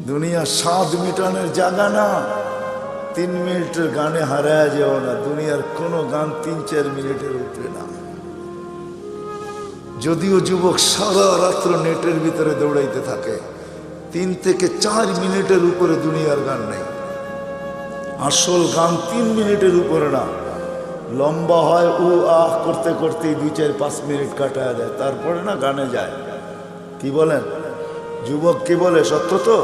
দুনিয়া স্বাদ মিটানোর জায়গা না। 3 মিনিটের গানে হারায় যাও না। দুনিয়ার কোনো গান 3-4 মিনিটের উপরে না। যদিও যুবক সারা রাত্র নেটের ভিতরে দৌড়াইতে থাকে, 3 থেকে 4 মিনিটের উপরে দুনিয়ার গান নেই। আসল গান 3 মিনিটের উপরে না। লম্বা হয় ও আহ করতে করতেই 2-4-5 মিনিট কাটায় দেয়, তারপরে না গানে যায়। কি বলেন যুবক, কি বলে? সত্য তো।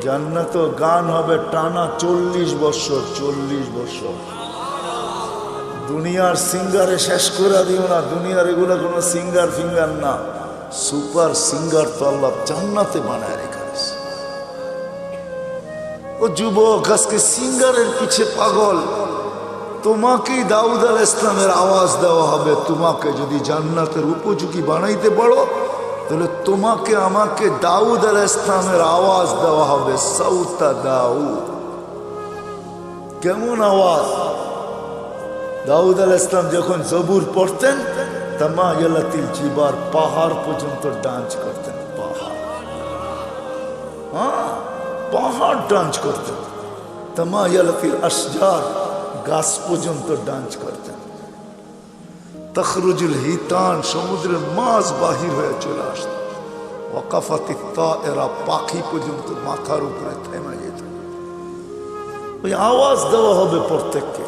জান্নাত গান হবে টানা 40 বছর। 40 বছর। দুনিয়ার সিঙ্গারে শেষ করে দিও না। দুনিয়ার এগুলো কোনো সিঙ্গার ফিঙ্গার না, সুপার সিঙ্গার তো আল্লাহ জান্নাতে বানায় রেখেছে। ও যুবক, আজকে সিঙ্গারের পিছে পাগল। তোমাকেই দাউদ আলাইহিস সালামের আওয়াজ দেওয়া হবে। তোমাকে যদি জান্নাতের উপযোগী বানাইতে পারো, তাহলে তোমাকে আমাকে দাউদ আলাইহিস সালামের আওয়াজ দেওয়া হবে। সাউতা দাউদ। কেমন আওয়াজ? দাউদ আলাইহিস সালাম যখন জবুর পড়তেন, তামায়ালাতিল জিবার, পাহাড় পর্যন্ত ডান্স করতেন। পাহাড়, হ্যাঁ, পাহাড় ডান্স করতেন। তামায়ালাতিল আশজার, গাছ পর্যন্ত ডান্স করতেন। তখরুজুল হিতান, সমুদ্রের মাছ বাহির হয়ে চলে আসত। ওয়াকাফাতিত তায়েরা, পাখি পর্যন্ত মাথার উপরে থেমে যেত। ওই আওয়াজ দেওয়া হবে প্রত্যেককে।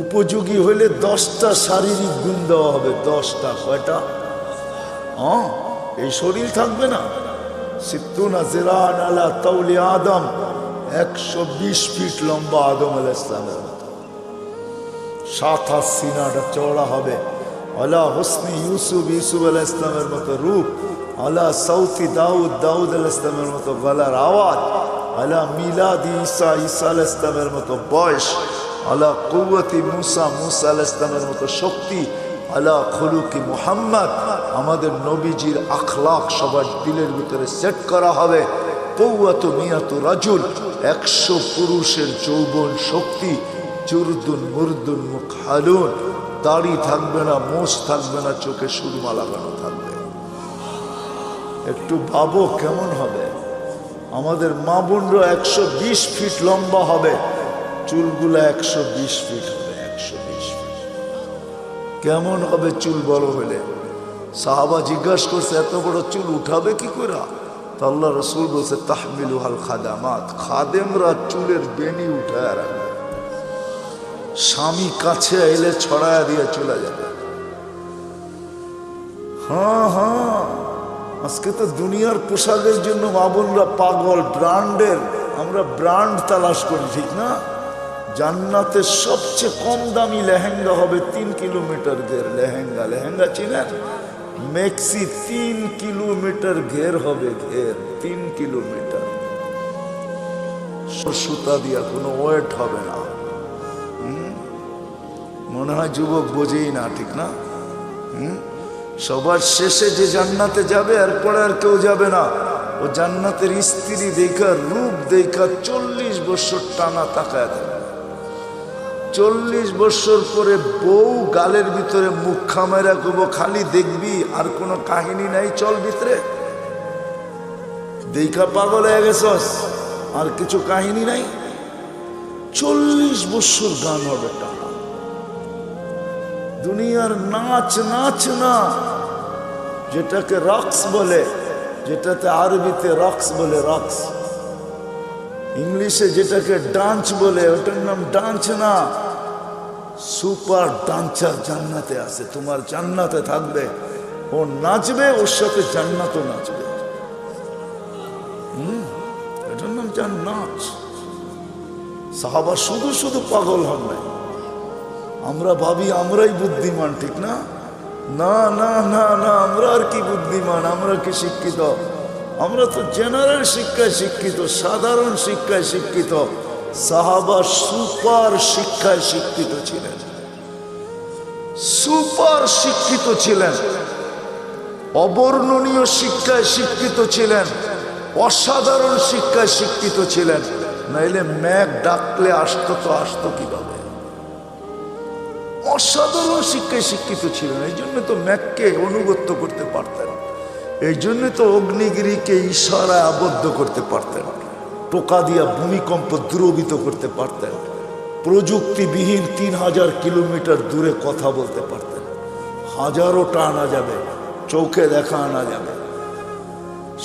উপযোগী হইলে 10টা শারীরিক গুণ দেওয়া হবে। 10টা। কয়টা? হ্যাঁ, এই শরীর থাকবে না। সিত্তুনা জিরান আলা তাওলি আদম, 120 ফিট লম্বা আদম আলাইহিস সালামের মতো। 7 হাত সিনাটা চওড়া হবে। আলা হুসনি ইউসুফ, ইউসুফ আলাইহিস সালামের মতো রূপ। আলা সাউতি দাউদ, দাউদ আলাইহিস সালামের মতো গলার আওয়াজ। আলা মিলাদি ঈসা, ঈসা আলাইহিস সালামের মতো বয়স। আলা কুওয়াতি মুসা, মুসা আলাইহিস সালামের মতো শক্তি। আলা খুলুকি মুহাম্মদ, আমাদের নবীজির আখলাক সবার দিলের ভিতরে সেট করা হবে। কুওয়াতু মিয়াতু রাজুল, 100 পুরুষের যৌবন শক্তি। জুরদুন মুরদুন মুখালুন, দাড়ি থাকবে না, মোষ থাকবে না, চোখে সুরমা লাগানো থাকবে। একটু ভাবো কেমন হবে। আমাদের মা বোনরা 120 ফিট লম্বা হবে, চুলগুলা 120 ফিট হবে। 120 ফিট কেমন হবে চুল বড় হলে? সাহাবা জিজ্ঞাসা করছে, এত বড় চুল উঠাবে কি করে? তো আল্লাহ রসুল বলছে, তাহমিলুহাল খাদামাত, খাদেমরা চুলের বেনি উঠায় রাখবে। স্বামী কাছে এলে ছড়ায়া দিয়ে চলে যাবে। হ্যাঁ হ্যাঁ, আজকে তো দুনিয়ার পোশাকের জন্য মা বোনরা পাগল। ব্র্যান্ডের, আমরা ব্র্যান্ড তালাশ করি, ঠিক না? জান্নাতের সবচেয়ে কম দামি লেহেঙ্গা হবে 3 কিলোমিটার ঘের। লেহেঙ্গা, লেহেঙ্গা চিনেন? মেক্সি 3 কিলোমিটার ঘের হবে। ঘের 3 কিলোমিটার। সুতা দিয়া, কোনো ওয়েট হবে না। মনে হয় যুবক বোঝেই না, ঠিক না? সবার শেষে যে জান্নাতে যাবে, এরপরে আর কেউ যাবে না। ও জান্নাতের স্ত্রী দেখা, রূপ দেখা 40 বছর টানা তাকায় থাকে। 40 বছর পরে বউ গালের ভিতরে মুখ খামেরা করবো, খালি দেখবি, আর কোনো কাহিনী নাই। চল ভিতরে দেখা পাগল হয়ে গেছস, আর কিছু কাহিনী নাই। 40 বছর গান হবে টানা। দুনিয়ার নাচ, নাচ না, যেটাকে রক্স বলে, যেটাতে আরবিতে রক্স বলে, রক্স। ইংলিশে যেটাকে ডান্স বলে, ওটার নাম ডান্স না। সুপার ডান্সার জান্নাতে আছে। তোমার জান্নাতে থাকবে, ও নাচবে, ওর সাথে জান্নাতও নাচবে। এটার নাম জান্নাত। সাহাবা শুধু শুধু পাগল হন নাই। আমরা ভাবি আমরাই বুদ্ধিমান, ঠিক না? না না না না, আমরা আর কি বুদ্ধিমান, আমরা কি শিক্ষিত? আমরা তো জেনারেল শিক্ষায় শিক্ষিত, সাধারণ শিক্ষায় শিক্ষিত। সাহাবা সুপার শিক্ষায় শিক্ষিত ছিলেন। সুপার শিক্ষিত ছিলেন, অবর্ণনীয় শিক্ষায় শিক্ষিত ছিলেন, অসাধারণ শিক্ষায় শিক্ষিত ছিলেন। নাইলে ম্যাক ডাকলে আসতো তো আসতো কিভাবে? অসাধারণ শিক্ষায় শিক্ষিত ছিলেন, এই জন্য তো ম্যাককে অনুগত্য করতে পারতেন। এই জন্য তো অগ্নিগিরিকে ইশারায় আবদ্ধ করতে পারতেন, টোকা দিয়া ভূমিকম্প দ্রবিত করতে পারতেন, প্রযুক্তিবিহীন 3000 কিলোমিটার দূরে কথা বলতে পারতেন, হাজারোটা আনা যাবে, চোখে দেখা আনা যাবে,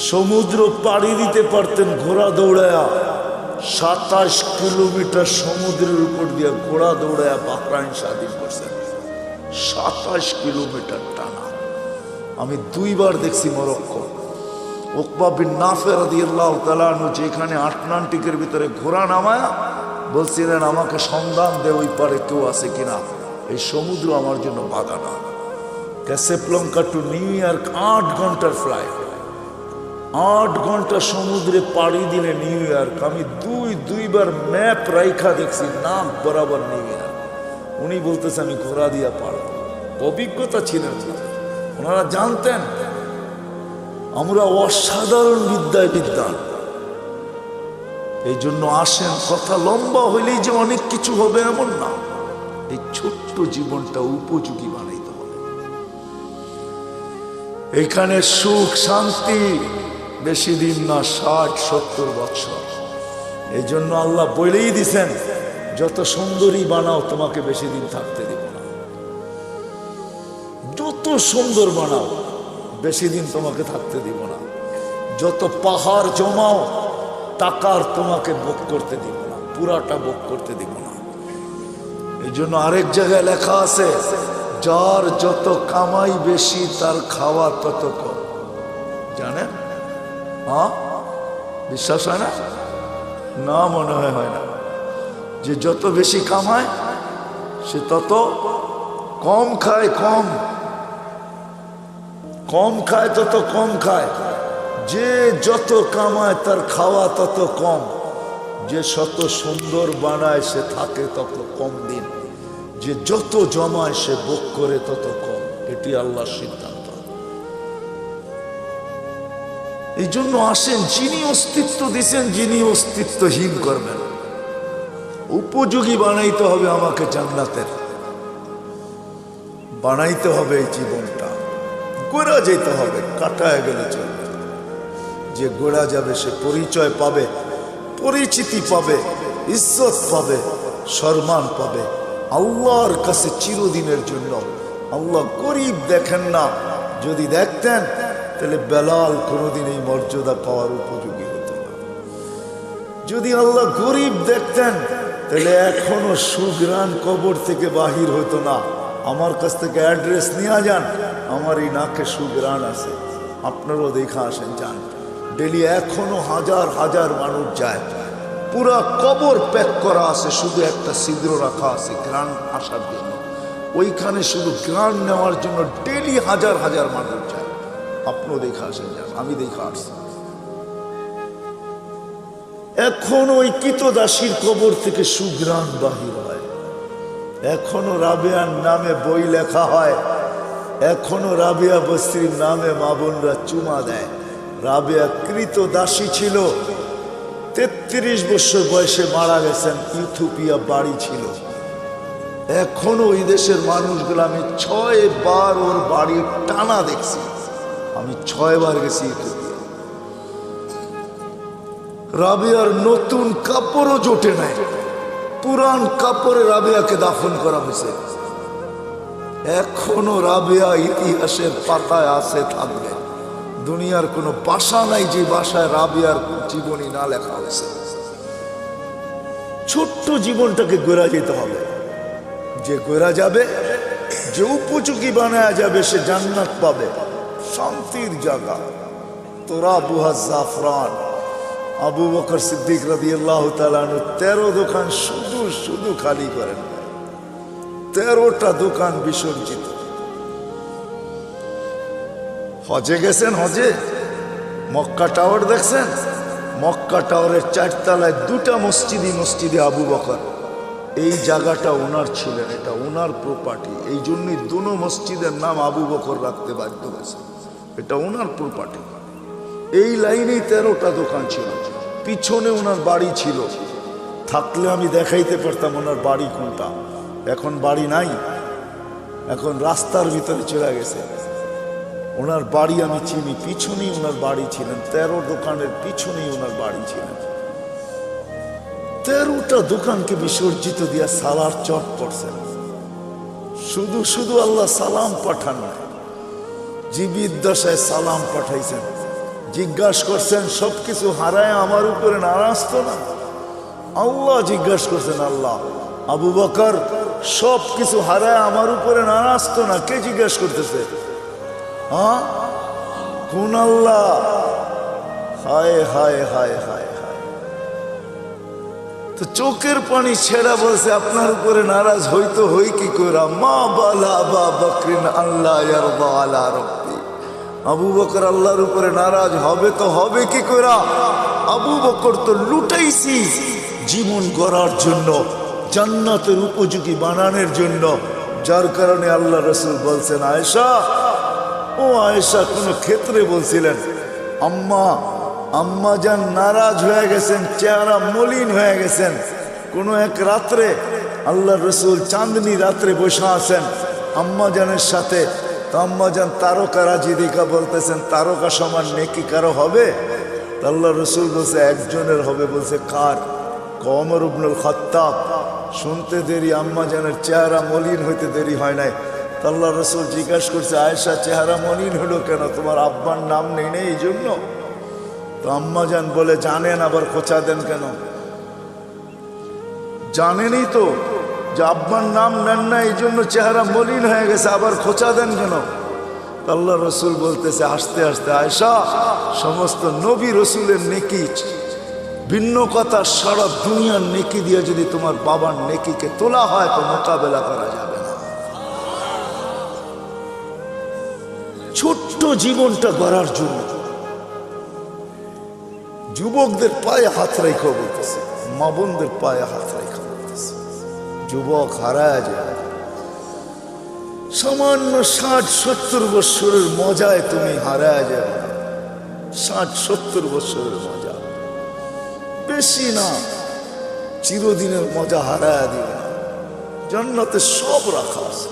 সমুদ্র পাড়ি দিতে পারতেন ঘোড়া দৌড়ায়া, 27 কিলোমিটার সমুদ্রের উপর দিয়ে ঘোড়া দৌড়ায়া বাহরাইন স্বাধীন করছেন, 27 কিলোমিটার টানা। আমি 2 বার দেখছি মরক্কো। উকবা বিন নাফে রাদিয়াল্লাহু তাআলা আনহু যেখানে আটলান্টিকের ভিতরে ঘোড়া নামায়া বলছিলেন, আমাকে সন্ধান দে ওই পারে কেউ আছে কিনা, এই সমুদ্র আমার জন্য বাধা না। ক্যাসাব্লাঙ্কা টু নিউ ইয়র্ক 8 ঘন্টার ফ্লাইট, 8 ঘন্টা সমুদ্রে পাড়ি দিলে নিউ ইয়র্ক। আমি দুইবার ম্যাপ রাইখা দেখছি, নাক বরাবর নিউ ইয়র্ক। উনি বলতেছে আমি ঘোড়া দিয়া পারব, অভিজ্ঞতা ছিলেন, ওনারা জানতেন আমরা অসাধারণ বিদ্যায় বিদ্যান। এই জন্য আসেন, কথা লম্বা হইলেই যে অনেক কিছু হবে এমন না, এই ছোট্ট জীবনটা উপযোগী বানাইতে হবে। এখানে সুখ শান্তি বেশি দিন না, 60-70 বছর। এই জন্য আল্লাহ বলেই দিছেন, যত সুন্দরী বানাও তোমাকে বেশি দিন থাকতে দিব না, যত সুন্দর বানাও বেশি দিন তোমাকে থাকতে দিব না, যত পাহাড় জমাও টাকার তোমাকে ভোগ করতে দিব না, পুরাটা ভোগ করতে দিব না। এই জন্য আরেক জায়গায় লেখা আছে, যার যত কামাই বেশি তার খাওয়া তত কম। জানেন? হ্যাঁ, বিশ্বাস হয় না? না, মনে হয় না। যে যত বেশি কামায় সে তত কম খায়, কম খায় তত কম খায়। যে যত কামায় তার খাওয়া তত কম। যে শত সুন্দর বানায় সে থাকে তত কম দিন। যে যত জমায় সে ভোগ করে তত কম। এটি আল্লাহর সিদ্ধান্ত। এই জন্য আসেন, যিনি অস্তিত্ব দিছেন, যিনি অস্তিত্বহীন করবেন, উপযোগী বানাইতে হবে আমাকে জান্নাতের, বানাইতে হবে এই জীবনটা। গোড়া যেতে হবে, কাটায় গেলে চলবে। যে গোড়া যাবে সে পরিচয় পাবে, পরিচিতি পাবে, ইজ্জত পাবে, সম্মান পাবে আল্লাহর কাছে চিরদিনের জন্য। আল্লাহ গরিব দেখেন না, যদি দেখতেন তাহলে বেলাল কোনোদিন এই মর্যাদা পাওয়ার উপযোগী হতো না। যদি আল্লাহ গরিব দেখতেন তাহলে এখনো সুগ্রাণ কবর থেকে বাহির হতো না। আমার কাছ থেকে অ্যাড্রেস নিয়ে যান, আমার এই নাকে সুগ্রাণ আছে, আপনারাও দেখা আসেন, যান। ডেলি এখনো হাজার হাজার মানুষ যায়, পুরা কবর প্যাক করা আছে, শুধু একটা ছিদ্র রাখা আছে গ্রাণ আসার জন্য। ওইখানে শুধু গ্রাণ নেওয়ার জন্য ডেলি হাজার হাজার মানুষ যায়। আপনিও দেখা আসেন, যান, আমি দেখা আসছি। এখন ওই কিতদাসীর কবর থেকে সুগ্রাণ বাহির হয়। এখনো রাবেয়ার নামে বই লেখা হয়, এখনো রাবেয়া বস্তির নামে মা বোনরা চুমা দেয়। রাবেয়া কৃতদাসী ছিল, 33 বছর বয়সে মারা গেছেন, ইথিওপিয়া বাড়ি ছিল। এখনো ওই দেশের মানুষগুলো, আমি 6 বার ওর বাড়ি টানা দেখছি, আমি 6 বার গেছি ইথিওপিয়া। রাবেয়ার নতুন কাপড়ও জোটে নাই, পুরান কাপড়ে রাবেয়াকে দাফন করা হয়েছে। এখনো রাবেয়া ইতিহাসের পাতায় আছে, থাকবে। দুনিয়ার কোনো ভাষা নাই যে ভাষায় রাবেয়ার জীবনী না লেখা হয়েছে। ছোট্ট জীবনটাকে গড়া যেতে হবে। যে গড়া যাবে, যে উপযোগী বানায়া যাবে, সে জান্নাত পাবে, শান্তির জায়গা। তোরা বুহা জাফরান। আবু বকর সিদ্দিক রাদিয়াল্লাহু তাআলা আনহু 13 দোকান শুধু খালি করেন, 13টা দোকান বিসর্জিত। হজে গেছেন, হজে মক্কা টাওয়ার দেখছেন? মক্কা টাওয়ারের 4 তলায় 2টা মসজিদে আবু বকর। এই জায়গাটা ওনার ছিলেন, এটা ওনার প্রপার্টি। এই জন্যই দুনো মসজিদের নাম আবু বকর রাখতে বাধ্য হয়েছে, এটা ওনার প্রপার্টি। এই লাইনেই 13টা দোকান ছিল। পিছনে ওনার বাড়ি ছিল, থাকলে আমি দেখাইতে পারতাম ওনার বাড়ি কোনটা। এখন বাড়ি নাই, এখন রাস্তার ভিতরে চলে গেছে। ওনার বাড়ি আমি চিনি, পিছনেই ওনার বাড়ি ছিলেন, 13 দোকানের পিছনেই ওনার বাড়ি ছিলেন। 13টা দোকানকে বিসর্জিত দিয়া সালার চট পড়ছেন। শুধু শুধু আল্লাহ সালাম পাঠান না, জীবিত দশায় সালাম পাঠাইছেন। জিজ্ঞাসা করছেন সবকিছু হারায় আমার উপরে নারাজ তো না? আল্লাহ জিজ্ঞাসা করছেন, আল্লাহ আবু বকর সবকিছু হারায় আমার উপরে নারাজ তো না? কে জিজ্ঞাসা করতেছে? হ্যাঁ, কোন আল্লাহ? হায় হায় হায় হায় হায়। তো চোখের পানি ছেড়া বলছে আপনার উপরে নারাজ হইতো হই কি কইরা? মা বালা আবা বকরিন আল্লাহ ইয়ারদা আলা রাব্বি। আবু বকর আল্লাহর উপরে নারাজ হবে তো হবে কি কইরা? আবু বকর তো লুটাইছি জীবন গড়ার জন্য, জান্নাতের উপযোগী বানানোর জন্য, যার কারণে আল্লাহ রাসূল বলছেন, আয়েশা ও আয়েশা, কোন ক্ষেত্রে বলছিলেন আম্মা যান নারাজ হয়ে গেছেন, চেহারা মলিন হয়ে গেছেন। কোন এক রাত্রে আল্লাহ রসুল চাঁদনি রাত্রে বসে আছেন আম্মা জানের সাথে। তো আম্মা যান তারকা রাজি দেখা বলতেছেন, তারকা সমান নেকি কারো হবে? আল্লাহ রসুল বলছে একজনের হবে। বলছে কার? ওমর ইবনুল খাত্তাব। শুনতে দেরি, আম্মা জানের চেহারা মলিন হইতে দেরি হয় নাই। আল্লাহ রসুল জিজ্ঞাসা করছে, আয়েশা চেহারা মলিন হলো কেন? তোমার আব্বার নাম নেই নেই এই জন্য? তো আম্মা জান বলে, জানেন, আবার খোঁচা দেন কেন? জানেনই তো যে আব্বার নাম নেন না, এই জন্য চেহারা মলিন হয়ে গেছে, আবার খোঁচা দেন কেন? আল্লাহ রসুল বলতেছে আস্তে আস্তে, আয়েশা সমস্ত নবী রসুলের নেকি ভিন্ন কথা, সারা দুনিয়ার নেকি দিয়ে যদি তোমার বাবার নেকিকে তোলা হয় তো মোকাবেলা করা যাবে না। ছোট্ট জীবনটা গড়ার জন্য যুবকদের পায়ে হাত রেখা বলতেছে, মা বোনদের পায়ে হাত রেখা বলতেছে, যুবক হারায় যায়। সামান্য 60-70 বছরের মজায় তুমি হারায় যাবে। 60-70 বছরের মজা বেশি না, চিরদিনের মজা হারায় দিবে না। জান্নাতে সব রাখা আছে।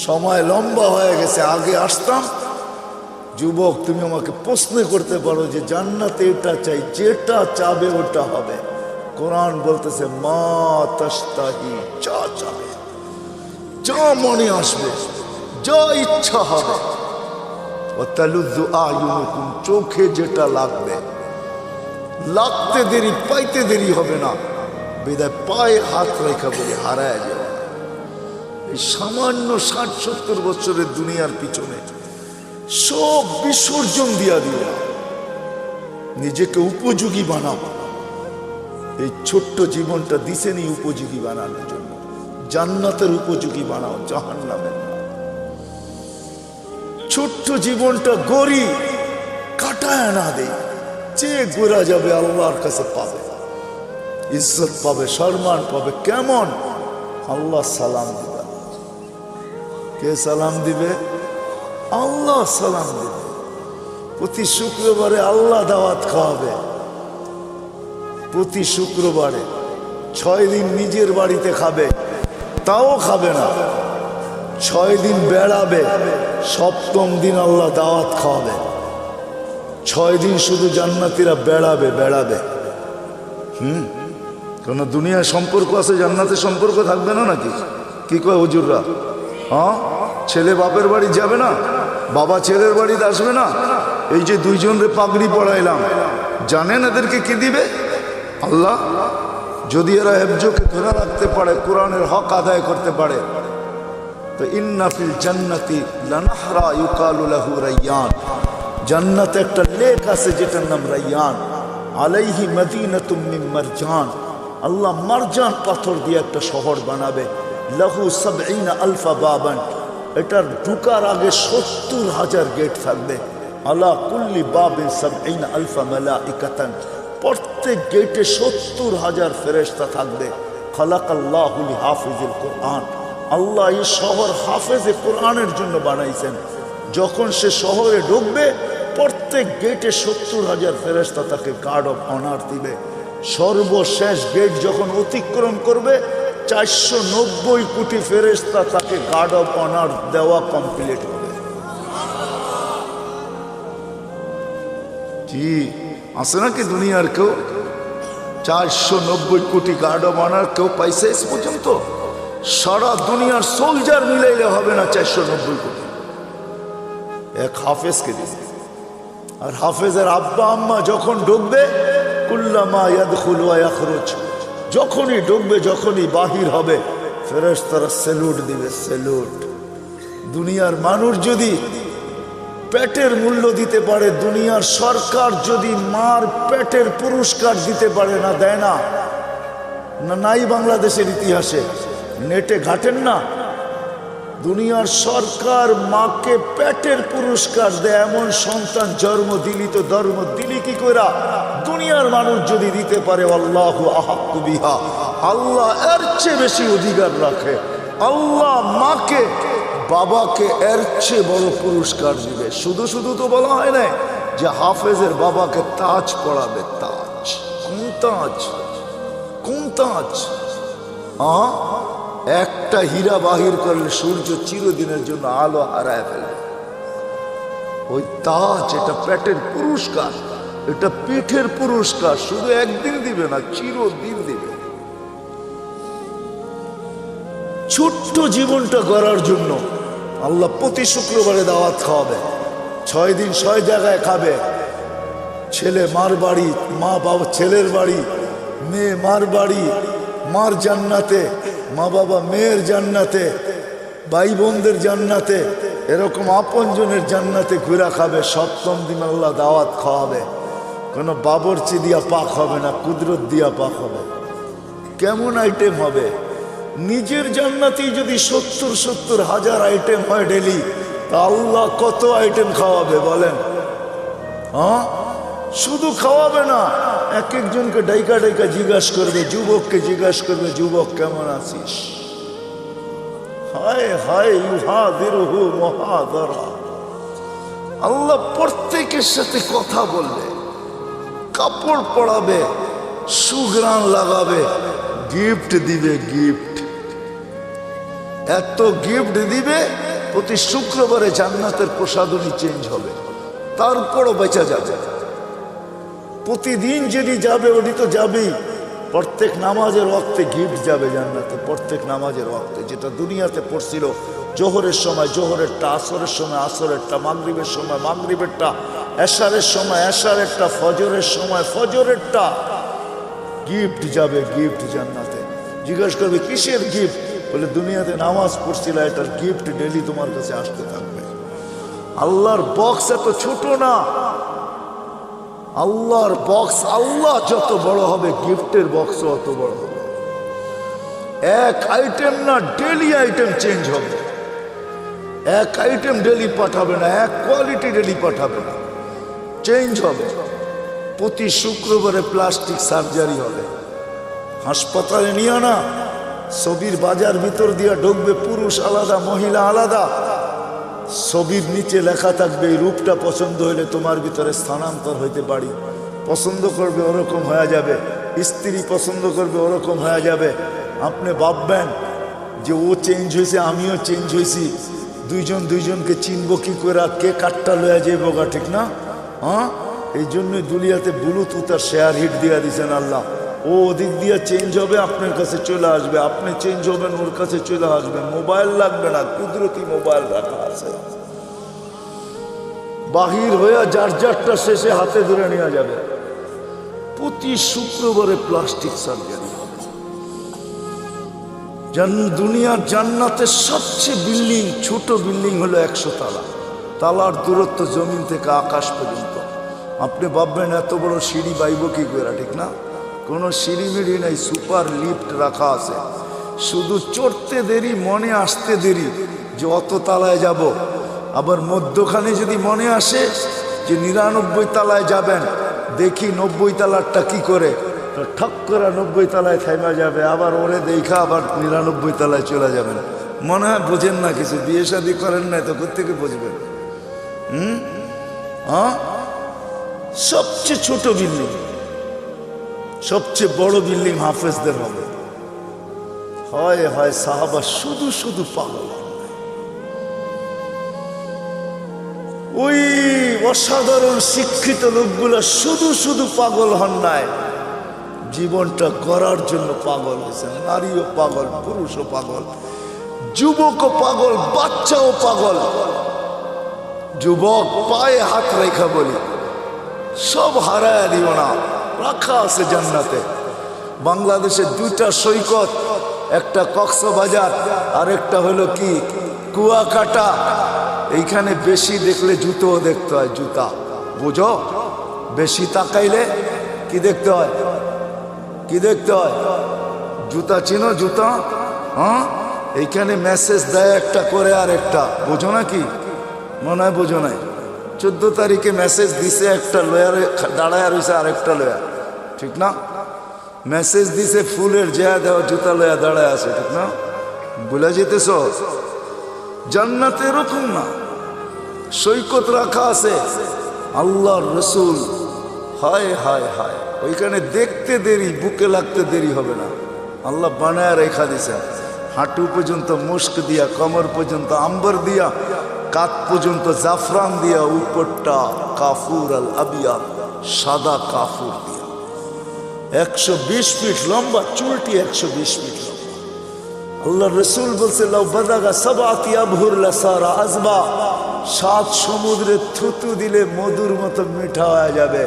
সময় লম্বা হয়ে গেছে, আগে আসতাম। যুবক তুমি আমাকে প্রশ্ন করতে পারো যে জান্নাতে এটা চাই, যেটা চাবে ওটা হবে। কোরআন বলতেছে মা তাশতাহি, যা চাবে, যা মনে আসবে, যা ইচ্ছা হবে। ওয়াতালুযু আ'য়ুনুকুম, চোখে যেটা লাগবে, লাগতে দেরি পাইতে দেরি হবে না। বিদায় পায়ে হাত রেখা বলে হারায় যাবে। এই সামান্য 60-70 বছরের দুনিয়ার পিছনে সব বিসর্জন দিয়া দিও, নিজেকে উপযোগী বানাবো। এই ছোট্ট জীবনটা দিছেনি উপযোগী বানানোর জন্য, জান্নাতের উপযোগী বানাও, জাহান্নামের না। ছোট্ট জীবনটা গড়ি, কাটায় না দেই, যে গোরা যাবে আল্লাহর কাছে পাবে, ইজ্জত পাবে, সম্মান পাবে। কেমন? আল্লাহ সালাম দিবে। কে সালাম দিবে? আল্লাহ সালাম দিবে। প্রতি শুক্রবারে আল্লাহ দাওয়াত খাওয়াবে। প্রতি শুক্রবারে 6 দিন নিজের বাড়িতে খাবে, তাও খাবে না। 6 দিন বেড়াবে, 7ম দিন আল্লাহ দাওয়াত খাওয়াবে। 6 দিন শুধু জান্নাতীরা বেড়াবে বেড়াবে। কোন দুনিয়ার সম্পর্ক আছে, জান্নাতের সম্পর্ক থাকবে না নাকি? কি কয় হুজুররা? হ্যাঁ, ছেলে বাপের বাড়ি যাবে না, বাবা ছেলের বাড়িতে আসবে না। এই যে 2 জনরে পাগড়ি পড়াইলাম, জানেন এদেরকে কি দিবে? আল্লাহ। যদি এরা হেফজকে ধরে রাখতে পারে, কোরআনের হক আদায় করতে পারে, তো ইন্না ফিল জান্নাতি লানাহরা ইউকালু লাহু রায়্যান, জান্নাতে একটা লেক আছে যেটার নাম রায়্যান। আলাইহি মদিনাতুম মিন মারজান, আল্লাহ মারজান পাথর দিয়ে একটা শহর বানাবে। লাহু 70 আলফা বাবান, এটার ঢুকার আগে 70,000 গেট থাকবে। আলা কুল্লি বাবিন 70 আলফা মালাইকাতান, প্রত্যেক গেটে 70,000 ফেরেশতা থাকবে। খালাকাল্লাহু লিহাফিজিল কোরআন, আল্লাহ এই শহর হাফেজে কোরআনের জন্য বানাইছেন। যখন সে শহরে ঢুকবে, প্রত্যেক গেটে 70,000 ফেরেশতা তাকে গার্ড অফ অনার দিবে। সর্বশেষ গেট যখন অতিক্রম করবে, 490 কোটি ফেরেশতা তাকে গার্ড অফ অনার দেওয়া কমপ্লিট হবে। কি আছে নাকি দুনিয়ার কেউ 490 কোটি গার্ডও বানার কেউ পাইছে এস পর্যন্ত? সারা দুনিয়ার সোলজার মিলাইলে হবে না 490 কোটি। এক হাফেজকে দিবে। আর হাফেজের আব্বা আম্মা যখন ঢুকবে, কুল্লামা ইয়াদখুলু ওয়া ইয়াখরুজ, যখনই ঢুকবে যখনই বাহির হবে ফেরেশতারা স্যালুট দিবে, স্যালুট। দুনিয়ার মানুষ যদি পেটের মূল্য দিতে পারে, দুনিয়ার সরকার যদি মার পেটের পুরস্কার দিতে পারে, না দেয় না? নাই বাংলাদেশের ইতিহাসে নেটে ঘাটেন না? দুনিয়ার সরকার মাকে পেটের পুরস্কার দেয়, এমন সন্তান জন্ম দিলি তো ধর্ম দিলি কি কইরা? দুনিয়ার মানুষ যদি দিতে পারে, আল্লাহু আহাক্কু বিহা, আল্লাহ এর চেয়ে বেশি অধিকার রাখে। আল্লাহ মাকে বাবাকে এর চেয়ে বড় পুরস্কার দিবে। শুধু শুধু তো বলা হয় না যে হাফেজের বাবাকে তাজ পড়াবে। তাজ? কোন তাজ? কোন তাজ? একটা হীরা বাহির করলে সূর্য চিরদিনের জন্য আলো হারায় ফেলবে। ওই তাজ, এটা পেটের পুরস্কার, এটা পিঠের পুরস্কার। শুধু একদিন দিবে না, চিরদিন দিবে। ছোট্ট জীবনটা গড়ার জন্য আল্লাহ প্রতি শুক্রবারে দাওয়াত খাওয়াবে। 6 দিন 6 জায়গায় খাবে। ছেলে মার বাড়ি, মা বাবা ছেলের বাড়ি, মেয়ে মার বাড়ি, মার জান্নাতে, মা বাবা মেয়ের জান্নাতে, ভাই বোনদের জান্নাতে, এরকম আপনজনের জান্নাতে ঘুরা খাবে। 7ম দিন আল্লাহ দাওয়াত খাওয়াবে। কোনো বাবরচি দিয়া পাক হবে না, কুদরত দিয়া পাক হবে। কেমন আইটেম হবে? নিজের জান্নাতেই যদি 70 হাজার আইটেম হয় ডেলি, তা আল্লাহ কত আইটেম খাওয়াবে বলেন? শুধু খাওয়াবে না, এক একজনকে ডাইকা ডাইকা জিজ্ঞাসা করবে। যুবককে জিজ্ঞাসা করবে, যুবক কেমন আছিস? হায় হায় ইউহাদিরুহু মুহাদারা। আল্লাহ প্রত্যেকের সাথে কথা বলবে, কাপড় পরাবে, সুঘ্রাণ লাগাবে, গিফট দিবে। গিফট, এত গিফট দিবে, প্রতি শুক্রবারে জান্নাতের প্রসাদনী চেঞ্জ হবে। তারপরও বেঁচে যাবে। প্রতিদিন যেটি যাবে ওটি তো যাবেই। প্রত্যেক নামাজের ওয়াক্তে গিফট যাবে জান্নাতে। প্রত্যেক নামাজের ওয়াক্তে, যেটা দুনিয়াতে পড়ছিল জোহরের সময় জোহরেরটা, আসরের সময় আসরেরটা, মাগরিবের সময় মাগরিবেরটা, এশারের সময় এশারেরটা, ফজরের সময় ফজরেরটা, গিফট যাবে। গিফট জান্নাতে। জিজ্ঞাসা করবে কিসের গিফট? বলে দুনিয়াতে নামাজ পড়ছিল, এটার গিফট ডেলি তোমার কাছে আসতে থাকবে। আল্লাহর বক্স এত ছোট না। আল্লাহর বক্স, আল্লাহ যত বড় হবে গিফটের বক্সও অত বড় হবে। এক আইটেম না, ডেলি আইটেম চেঞ্জ হবে। এক আইটেম ডেলি পাঠাবে না, এক কোয়ালিটি ডেলি পাঠাবে না, চেঞ্জ হবে। প্রতি শুক্রবারে প্লাস্টিক সার্জারি হবে। হাসপাতালে নিয়ে না, ছবির বাজার ভিতর দিয়ে ঢুকবে, পুরুষ আলাদা মহিলা আলাদা। ছবির নিচে লেখা থাকবে, এই রূপটা পছন্দ হলে তোমার ভিতরে স্থানান্তর হইতে পারি। পছন্দ করবে ওরকম হয়ে যাবে, স্ত্রী পছন্দ করবে ওরকম হয়ে যাবে। আপনি ভাববেন যে ও চেঞ্জ হয়েছে, আমিও চেঞ্জ হয়েছি, দুইজন দুইজনকে চিনব কি করে? কে কাটটা লয়া যাইব গা, ঠিক না? এই জন্যই দুনিয়াতে ব্লুটুথ আর শেয়ার হিট দিয়া দিয়েছেন আল্লাহ। ও ওদিক দিয়ে চেঞ্জ হবে, আপনার কাছে চলে আসবে। আপনি চেঞ্জ হবেন, ওর কাছে চলে আসবে। মোবাইল লাগবে না, কুদরতি মোবাইল রাখা আছে। বাহির হয়ে যার যারটা শেষে হাতে ধরে নেওয়া যাবে। প্রতি শুক্রবারে প্লাস্টিক সার্জারি হবে। দুনিয়ার জান্নাতের সবচেয়ে বিল্ডিং, ছোট বিল্ডিং হলো 100 তালা। তালার দূরত্ব জমিন থেকে আকাশ পর্যন্ত। আপনি ভাববেন এত বড় সিঁড়ি বাইব কি করে, ঠিক না? কোনো সিঁড়ি মিড়ি নেই, সুপার লিফট রাখা আছে। শুধু চড়তে দেরি, মনে আসতে দেরি যে অত তালায় যাব। আবার মধ্যখানে যদি মনে আসে যে 99 তালায় যাবেন, দেখি 90 তালারটা কি করে, ঠক করে 90 তালায় থেমে যাবে। আবার ওরে দেখা আবার 99 তালায় চলে যাবেন। মনে হয় বোঝেন না কিছু, বিয়ে শাদী করেন না, তো কোথেকে বুঝবেন? সবচেয়ে ছোট বিল্ডিং, সবচেয়ে বড় বিল্ডিং হাফেজদের হবে। হয় হয় সাহাবা শুধু শুধু পাগল। ওই অসাধারণ শিক্ষিত লোকগুলো শুধু শুধু পাগল হন নাই, জীবনটা গড়ার জন্য পাগল হয়েছে। নারীও পাগল, পুরুষও পাগল, যুবকও পাগল, বাচ্চাও পাগল। যুবক পায়ে হাত রেখা বলি, সব হারায় দিও না, রাখা আছে জান্নাতে। বাংলাদেশের দুইটা সৈকত, একটা কক্সবাজার আর একটা হলো কি কুয়াকাটা। এইখানে বেশি দেখলে জুতোও দেখতে হয়, জুতা বুঝো, বেশি তাকাইলে কি দেখতে হয়, কি দেখতে হয়, জুতা চিনো, জুতা। হ্যাঁ, এইখানে মেসেজ দেয় একটা করে আর একটা, বোঝো না কি? মনে হয় বোঝো নাই। 14 তারিখে মেসেজ দিছে, একটা লয়ারে দাঁড়ায় রয়েছে আর একটা লয়া, ঠিক না? মেসেজ দিছে ফুলের জেয়া দেওয়া, জুতা লয়া দাঁড়ায় আছে, ঠিক না? ভুলে যেতেছ? জান্নাতে এরকম না, সৈকত রাখা আছে। আল্লাহর রসুল, হায় হায় হায়, ওইখানে দেখতে দেরি, বুকে লাগতে দেরি হবে না। আল্লাহ বানায় রেখা দিছে, হাঁটু পর্যন্ত মুস্ক দিয়া, কমর পর্যন্ত আম্বর দিয়া, কাত পর্যন্ত জাফরান দিয়া, উপরটা কাফুর আল আবিয়া, সাদা কাফুর দিয়া। 120 ফিট লম্বা, চুলটি 120 ফিট লম্বা। আল্লাহ রসুল বলছে, লাউ বাদাগা সাবাতি আবহুর লাসারা আজবা, 7 সমুদ্রে থুতু দিলে মধুর মতো মিঠা হয়ে যাবে।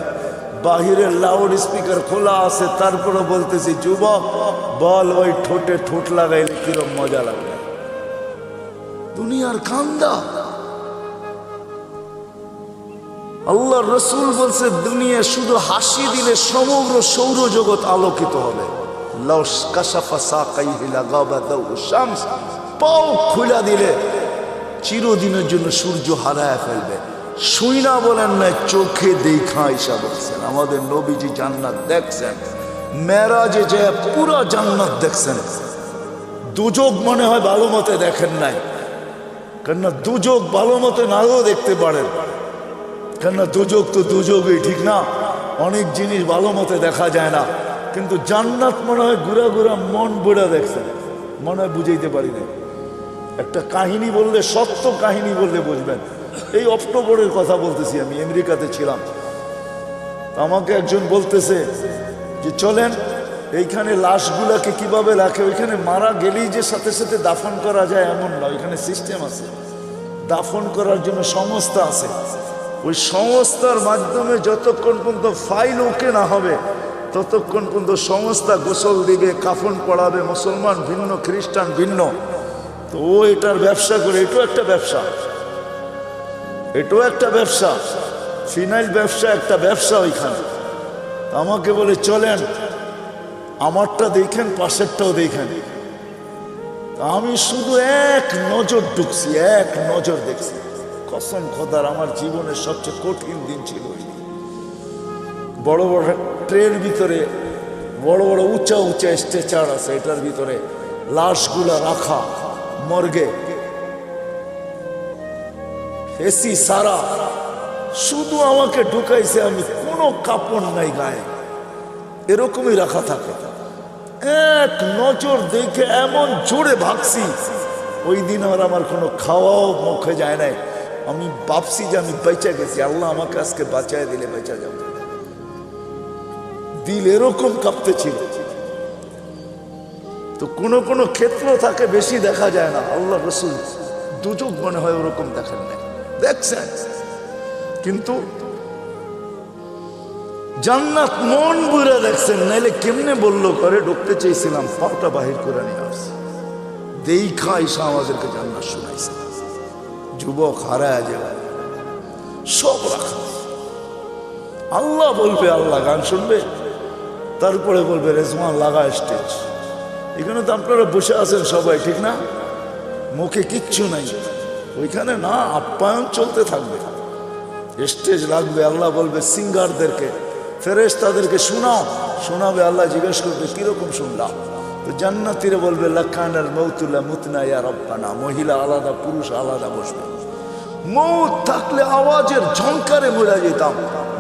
বাহিরের লাউড স্পিকার খোলা আছে, তারপরে বলতেছি, যুবক বল, ওই ঠোঁটে ঠোঁট লাগাইলে কিরম মজা লাগবে। দুনিয়ার কান্দা। আল্লাহ রসুল বলছে, দুনিয়া শুধু হাসি দিলে সমগ্র সৌরজগৎ আলোকিত হবে। পাও খুলা দিলে চিরদিনের জন্য সূর্য হারায় ফেলবে। শুই না বলেন না, চোখে দেখা ঈশা বলছেন। আমাদের নবীজি জান্নাত দেখছেন, মেরাজে যে পুরো জান্নাত দেখছেন। দুযোগ মনে হয় ভালো মতে দেখেন নাই, কেননা দুযোগ ভালো মতে নাও দেখতে পারেন, কেননা দুযোগ তো দুযোগই, ঠিক না? অনেক জিনিস ভালো মতে দেখা যায় না, কিন্তু জান্নাত মনে হয় ঘুরা ঘুরা মন বুড়া দেখছেন, মনে হয় বুঝাইতে পারি না। একটা কাহিনী বললে, সত্য কাহিনী বললে বুঝবেন। এই অক্টোবরের কথা বলতেছি, আমি আমেরিকাতে ছিলাম। আমাকে একজন বলতেছে যে চলেন, এইখানে লাশগুলাকে কিভাবে রাখে, ওইখানে মারা গেলেই যে সাথে সাথে দাফন করা যায় এমন না, ওইখানে সিস্টেম আছে, দাফন করার জন্য সংস্থা আছে। ওই সংস্থার মাধ্যমে যতক্ষণ পর্যন্ত ফাইল ওকে না হবে, ততক্ষণ পর্যন্ত সংস্থা গোসল দিবে, কাফন পড়াবে। মুসলমান ভিন্ন, খ্রিস্টান ভিন্ন, তো ও এটার ব্যবসা করে। এটাও একটা ব্যবসা, এটাও একটা ব্যবসা, ফিনাইল ব্যবসা, একটা ব্যবসা ওইখানে। আমাকে বলে চলেন, আমারটা দেখেন, পাশেরটাও দেখেন। আমি শুধু এক নজর ঢুকছি, এক নজর দেখছি। কসম খোদার, আমার জীবনের সবচেয়ে কঠিন দিন ছিল ওই দিন। বড় বড় ট্রের ভিতরে বড় বড় উঁচা উঁচা স্ট্রেচার আছে, এটার ভিতরে লাশগুলা রাখা, মর্গে এসি সারা, শুধু আমাকে ঢুকাইছে, আমি কোনো কাপড় নাই গায়ে, এরকমই রাখা থাকে। এক নজর দেখে এমন জোরে ভাগছি, ওই দিন আর আমার কোনো খাওয়াও মুখে যায় নাই। আমি ভাবছি যে আমি বেঁচে গেছি, আল্লাহ আমাকে আজকে বাঁচায় দিলে বেঁচে যাব। দিল এরকম কাঁপতেছিল। তো কোনো কোনো ক্ষেত্র থাকে বেশি দেখা যায় না। আল্লাহ রসুল দুযোগ মনে হয় ওরকম দেখেন না, দেখছেন, কিন্তু জান্নাত মন বুড়া দেখছেন। নাইলে কেমনে বললো করে ঢুকতে চেয়েছিলাম, পাটা বাহির করে নিয়ে আসছে, দেখা ঈশা আমাদেরকে জান্নাত শোনাইছে। যুবক হারায় যাবে, সব রাখা। আল্লাহ বলবে, আল্লাহ গান শুনবে, তারপরে বলবে রেজওয়ান লাগা স্টেজ। এখানে তো আপনারা বসে আছেন সবাই, ঠিক না? মুখে কিচ্ছু নাই, ওইখানে না আপ্যায়ন চলতে থাকবে, স্টেজ লাগবে। আল্লাহ বলবে সিঙ্গারদেরকে, ফেরেশতাদেরকে শোনাও, শোনাবে। আল্লাহ জিজ্ঞেস করবে কিরকম শুনলাম? তো জান্নাতীরা বলবে লাকানাল মাউতুলা মুতনা ইয়া রাব্বানা। মহিলা আলাদা, পুরুষ আলাদা বসবে। মৌত থাকলে আওয়াজের ঝংকারে মরে যেতাম।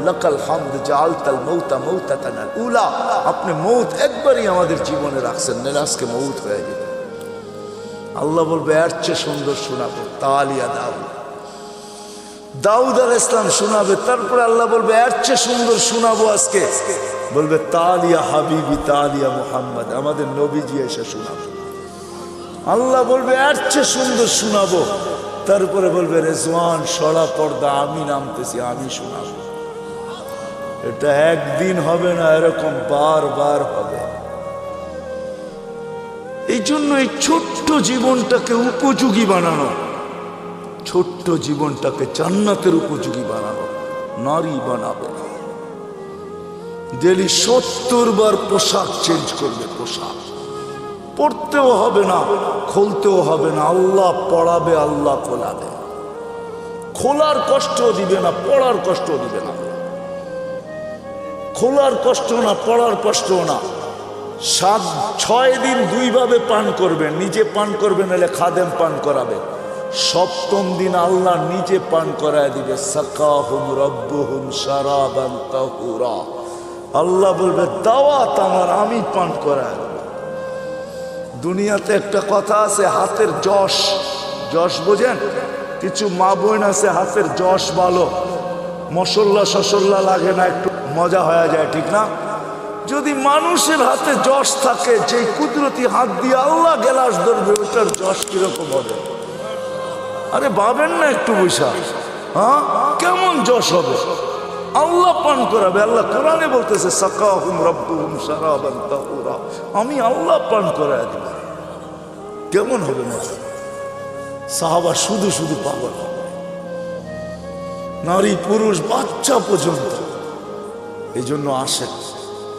লাকাল হামদ জাআলতাল মাউতা মাউতাতানাল উলা। আপনি মৌত একবারই আমাদের জীবনে রাখছেন, নাহলে আজকে মৌত হয়ে যেত। আল্লাহ বলবে এর চেয়ে সুন্দর শোনাবো, তালিয়া দাও। দাউদ আলাইহিস সালাম শোনাবে, তারপরে আল্লাহ বলবে এর চেয়ে সুন্দর শোনাবো আজকে, বলবে তালিয়া হাবিবি তালিয়া মুহাম্মদ, আমাদের নবীজি এসে শোনাবে। আল্লাহ বলবে এর চেয়ে সুন্দর শোনাবো, তারপরে বলবে রেজওয়ান সরা পর্দা আমি নামতেছি, আমি শোনাবো। এটা একদিন হবে না, এরকম বারবার হবে। এই জন্য এই ছোট্ট জীবনটাকে উপযোগী বানানো, ছোট্ট জীবনটাকে জান্নাতের উপযোগী বানানো। নারী বানাবে, ডেলি 70 বার পোশাক চেঞ্জ করবে, পোশাক পড়তেও হবে না, খুলতেও হবে না, আল্লাহ পড়াবে, আল্লাহ খোলাবে। খোলার কষ্ট দিবে না, পড়ার কষ্ট দিবে না, খোলার কষ্ট না, পড়ার কষ্ট না। 6 দিন 2 ভাবে পান করবেন, নিজে পান করবেন, এলে খাদেম পান করাবে। 7ম দিন আল্লাহ নিজে পান করায় দিবে। সাকাহুম রব্বুহুম শারাবান তাহুরা, আল্লাহ বলবে দাওয়াত আমার, আমি পান করায় দেব। দুনিয়াতে একটা কথা আছে, হাতের যশ, যশ বোঝেন? কিছু মা বোন আছে হাতের যশ ভালো, মশল্লা শসল্লা লাগে না, একটু মজা হয়ে যায়, ঠিক না? যদি মানুষের হাতে যশ থাকে, যে কুদরতি হাত দিয়ে আল্লাহ গেলাস ধরবে, ওটার যশ কিরকম হবে? আরে ভাবেন না একটু বৈশা, হ্যাঁ কেমন যশ হবে? আল্লাহ পান করাবে। আল্লাহ কোরআনে বলতেছে সাকাহুম রব্বুহুম শারাবান তাহুরা, আমি আল্লাহ পান করায় দেব। কেমন হবে না? সাহাবা শুধু শুধু পাগল, নারী পুরুষ বাচ্চা পর্যন্ত। এই জন্য আসে,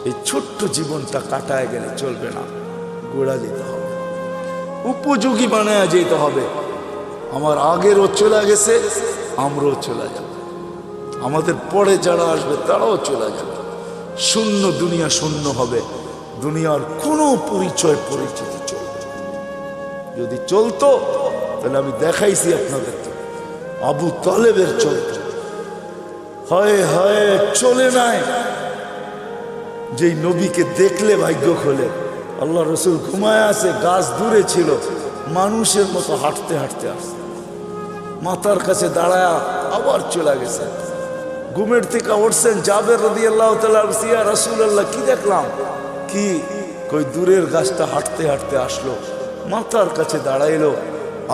এই ছোট্ট জীবনটা কাটায় গেলে চলবে না, গোড়া যেতে হবে, উপযোগী বানায় যেতে হবে। আমার আগেরও চলে গেছে, আমরাও চলে যাব, আমাদের পরে যারা আসবে তারাও চলে যাবে। শূন্য দুনিয়া, শূন্য হবে, দুনিয়ার কোনো পরিচয় পরিচিতি চলবে। যদি চলতো তাহলে আমি দেখাইছি আপনাদের, তো আবু তালেবের চলত, হয় হয় চলে নাই, যেই নবীকে দেখলে ভাগ্য খোলে। আল্লাহ রসুল ঘুমায় আছে, গাছ দূরে ছিল, মানুষের মতো হাঁটতে হাঁটতে আসছে, মাথার কাছে দাঁড়ায় আবার চলে গেছে। ঘুমের থেকে উঠছেন, জাবের রাদিয়াল্লাহু তাআলা, ইয়া রাসূলুল্লাহ কি দেখলাম? কি কই দূরের গাছটা হাঁটতে হাঁটতে আসলো, মাথার কাছে দাঁড়াইলো,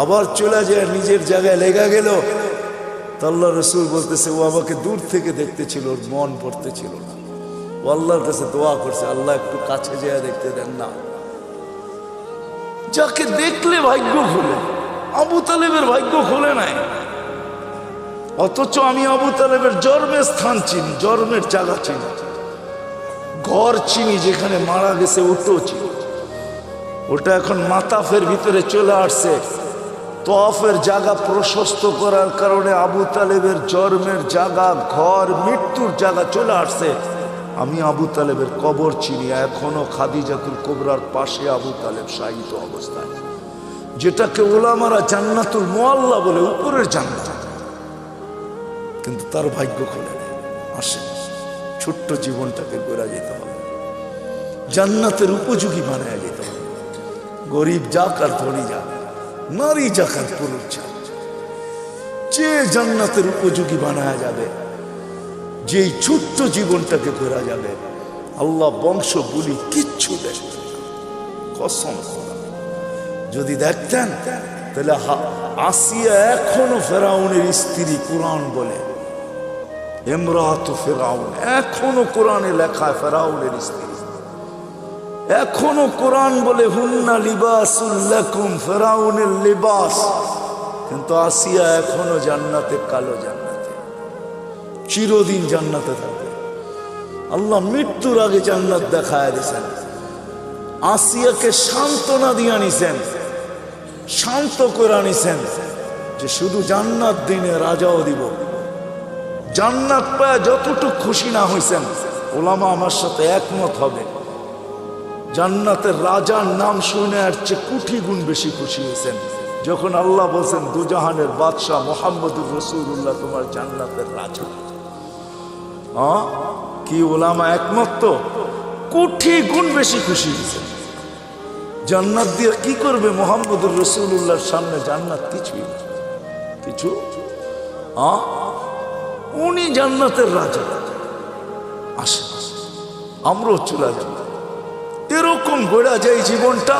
আবার চলে যায় নিজের জায়গায় লেগে গেল। তো আল্লাহ রসুল বলতেছে ও আমাকে দূর থেকে দেখতেছিল, ওর মন পড়তেছিল না, ও আল্লাহর কাছে দোয়া করছে, আল্লাহ একটু কাছে যেয়ে দেখতে দেন না। যাকে দেখলে ভাগ্য খুলে, আবু তালেবের ভাগ্য খুলে নাই। অথচ আমি আবু তালেবের জন্মের স্থান চিনি, জন্মের জায়গা চিনি, ঘর চিনি, যেখানে মারা গেছে ওটাও চিনি। ওটা এখন মাতাফের ভিতরে চলে আসছে। তওয়াফের জায়গা প্রশস্ত করার কারণে আবু তালেবের জন্মের জায়গা, ঘর, মৃত্যুর জায়গা চলে আসছে। আমি আবু তালেবের কবর চিনি, এখনো খাদিজাতুল কুবরার পাশে আবু তালেব শায়িত অবস্থায়, যেটাকে ওলামারা জান্নাতুল মুআল্লা বলে, উপরের জান্নাত। কিন্তু তার ভাগ্য খুলে আসে। ছোট্ট জীবনটাকে গড়া যেতে হবে, জান্নাতের উপযোগী বানায় যেতে হবে। গরিব যাক আর ধনী যাক, নারী যাক আর পুরুষ যাক, যে জান্নাতের উপযোগী বানায় যাবে, যেই ছোট্ট জীবনটাকে গড়া যাবে, আল্লাহ বংশ বলি কিচ্ছু দেখবে না, কসম। যদি দেখতেন তাহলে আসিয়া এখনো ফেরাউনের স্ত্রী, কোরআন বলে ইমরাতু ফেরাউন, এখনো কোরআনে লেখা ফেরাউনের স্ত্রী, এখনো কোরআন বলে হুন্না লিবাসুল লাকুম, ফেরাউনের লিবাস। কিন্তু আসিয়া এখনো জান্নাতে, কালো জান্নাতে, চিরদিন জান্নাতে থাকবে। আল্লাহ মৃত্যুর আগে জান্নাত দেখায় দিয়েছেন, আসিয়াকে সান্ত্বনা দিয়ে আনিছেন, শান্ত করে আনিছেন, যে শুধু জান্নাত দিনে রাজাও দিব। জান্নাত পায় যতটুকু খুশি না হয়েছেন, ওলামা আমার সাথে একমত হবে, জান্নাতের রাজার নাম শুনে আর চেয়ে কোটি গুণ বেশি খুশি হয়েছেন যখন আল্লাহ বলছেন দুজাহানের বাদশাহ মুহাম্মদুর রাসূলুল্লাহ তোমার জান্নাতের রাজা। কি ওলামা একমত? তো কোটি গুণ বেশি খুশি হয়েছেন। জান্নাত দিয়ে কি করবে? মুহাম্মদুর রাসূলুল্লাহর সামনে জান্নাত কিছুই না, কিছু উনি জান্নাতের রাজা। আসে আমরাও চলে যাব। এরকম গোড়া যায় জীবনটা।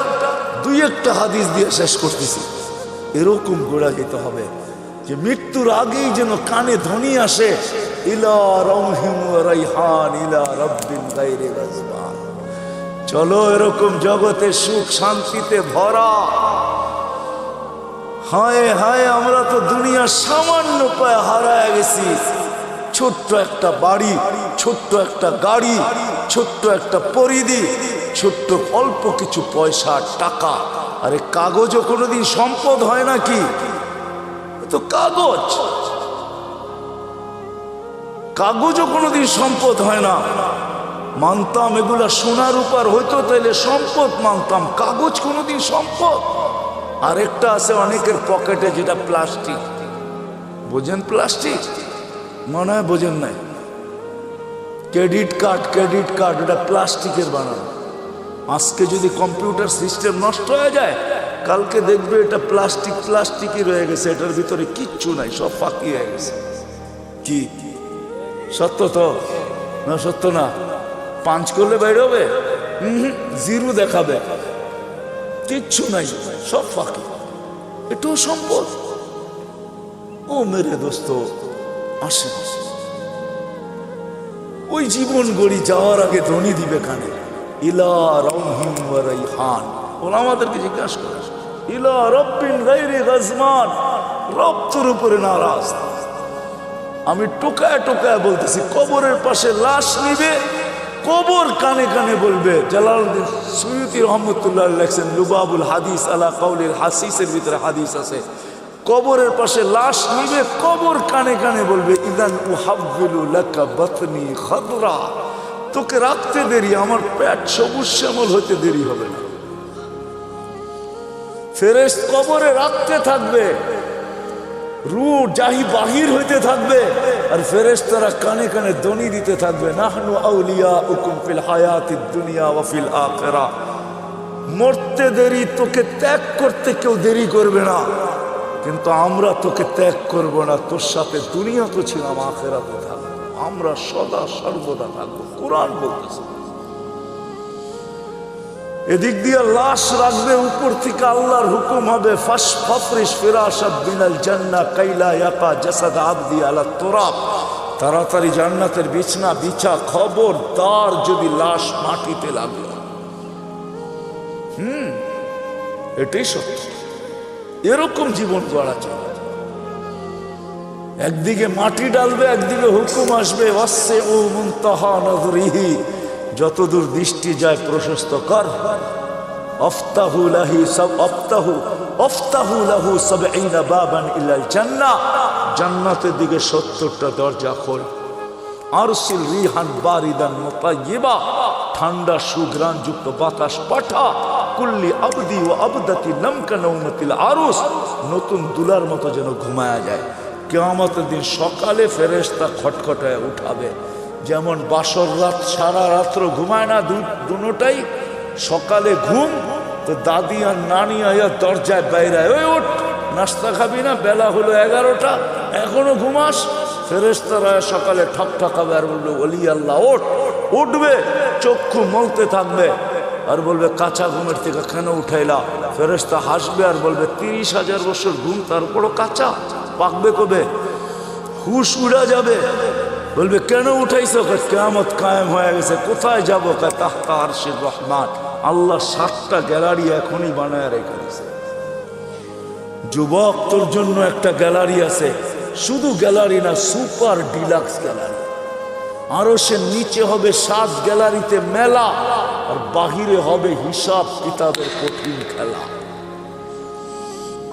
দুই একটা হাদিস দিয়ে শেষ করতেছি। এরকম গোড়া যেতে হবে যে মৃত্যুর আগেই যেন কানে ধ্বনি আসে, ইলা রাউহিন ওয়া রাইহান ইলা রাব্বিন গায়রি গাজবান। চলো এরকম জগতে সুখ শান্তিতে ভরা। হায় হায়, আমরা তো দুনিয়ার সামান্য পায়ে হারায় গেছি। ছোট্ট একটা বাড়ি, ছোট্ট একটা গাড়ি, ছোট্ট একটা পরিধি, ছোট্ট অল্প কিছু পয়সা টাকা। আরে কাগজও কোনোদিন সম্পদ হয় নাকি? তো কাগজ, কাগজও কোনোদিন সম্পদ হয় না। মানতাম এগুলা সোনার উপর হইতো তাইলে সম্পদ মানতাম, কাগজ কোনোদিন সম্পদ। আরেকটা আছে অনেকের পকেটে, যেটা প্লাস্টিক। বোঝেন প্লাস্টিক? মনে হয় বোঝেন নাই। ক্রেডিট কার্ড, ক্রেডিট কার্ড এটা প্লাস্টিকের বানানো। আজকে যদি কম্পিউটার সিস্টেম নষ্ট হয়ে যায়, কালকে দেখবে এটা প্লাস্টিক প্লাস্টিকই রয়ে গেছে, এটার ভিতরে কিচ্ছু নাই, সব ফাঁকি হয়ে গেছে। কি সত্য তো না? সত্য না? পাঁচ করলে বাইরে হবে, জিরো দেখাবে, কিচ্ছু নাই, সব ফাঁকি। এটাও সম্পদ। ও মেরে দোস্ত, আসে ওই জীবন গড়ি যাওয়ার আগে ধ্বনি দিবে কানে, ইলা রাউহিন ওয়া রাইহান। ওরা আমাদেরকে জিজ্ঞাসা করে, ইলা রাব্বিন গায়রি গাজমান, রব তোর উপরে নারাজ। আমি টোকায় টোকায় বলতেছি, কবরের পাশে লাশ নিবে, কবর কানে কানে বলবে। জালালউদ্দিন সুয়ুতী রহমতুল্লাহ লেখছেন লুবাবুল হাদিস আলা কাউলিল হাসিসের ভিতরে হাদিস আছে, কবরের পাশে লাশ নিবে, কবর কানে কানে বলবে, ইদান উহাব্বিলু লাকা বাতনি খাদরা, তোকে রাখতে দেরি, আমার পেট সবুজ শ্যামল হইতে দেরি হবে না। ফেরেশত কবরে রাখতে থাকবে, রূহ জাহি বাহির হইতে থাকবে, আর ফেরেশতারা কানে কানে ধ্বনি দিতে থাকবে, নাহনু আউলিয়াউকুম ফিল হায়াতিদ দুনিয়া ওয়া ফিল আখিরাহ। মরতে দেরি, তোকে ত্যাগ করতে কেউ দেরি করবে না, কিন্তু আমরা তোকে ত্যাগ করব না। তোর সাথে দুনিয়া তো ছিলাম, আখিরাতে থাকবো, আমরা সদা সর্বদা থাকবো। কোরআন বলতেছে। এদিক দিয়ে লাশ রাখবে, উপর থেকে আল্লাহর হুকুম হবে, ফাফরিশ ফিরাশাব মিনাল জান্নাহ কাইলা ইয়াকা জাসাদ আবদি আলা তুরাব, তাড়াতাড়ি জান্নাতের বিছনা বিছা। খবরদার যদি লাশ মাটিতে লাগলো। এটাই সত্য। এরকম জীবন গড়া যায়। একদিকে মাটি ডালবে, একদিকে হুকুম আসবে, ওয়াসসিউ মুনতাহা নযরিহি, যতদূর দৃষ্টি যায় প্রশস্ত কর। আফতাহু লাহু ৭০ বাবান ইলাল জান্নাহ, জান্নাতের দিকে ৭০টা দরজা খোল। আরসিল রিহান বারিদান মুতায়্যিবা, ঠান্ডা সুঘ্রাণ যুক্ত বাতাস পাঠা। কুল্লি আবদি ও আবদাতি নামকা নওমাতিল আরুস, নতুন দুলার মতো যেন ঘুমায়া যায়। কিয়ামতের দিন সকালে ফেরেশতা খটখটায় উঠাবে। যেমন বাসর রাত সারা রাত্র ঘুমায় না দুটোটাই, সকালে ঘুম তো দাদি আর নানি আয়া দরজায় বাইরায়, ওই ওঠ, নাস্তা খাবি না? বেলা হলো 11টা, এখনো ঘুমাস? ফেরেশতারা সকালে ঠক ঠকাবে আর বলবে, ওলি আল্লাহ ওঠ। উঠবে, চক্ষু মলতে থাকবে আর বলবে, কাঁচা ঘুমের থেকে কেন উঠাইলা? ফেরেশতা হাসবে আর বলবে, 30,000 বছর ঘুম, তারপরও কাঁচা, পাকবে কবে? হুশ উড়া যাবে। বলবে, কেন উঠাইছো? কিয়ামত কায়েম হয়ে গেছে। কোথায় যাবো? তাহতা আরশির রহমান। আল্লাহ 7টা গ্যালারি এখনই বানায় রেখে দিয়েছে। যুবক, তোর জন্য একটা গ্যালারি আছে, শুধু গ্যালারি না, সুপার ডিলাক্স গ্যালারি। আরশের নিচে হবে 7 গ্যালারিতে মেলা, আর বাহিরে হবে হিসাব কিতাবের কঠিন খেলা।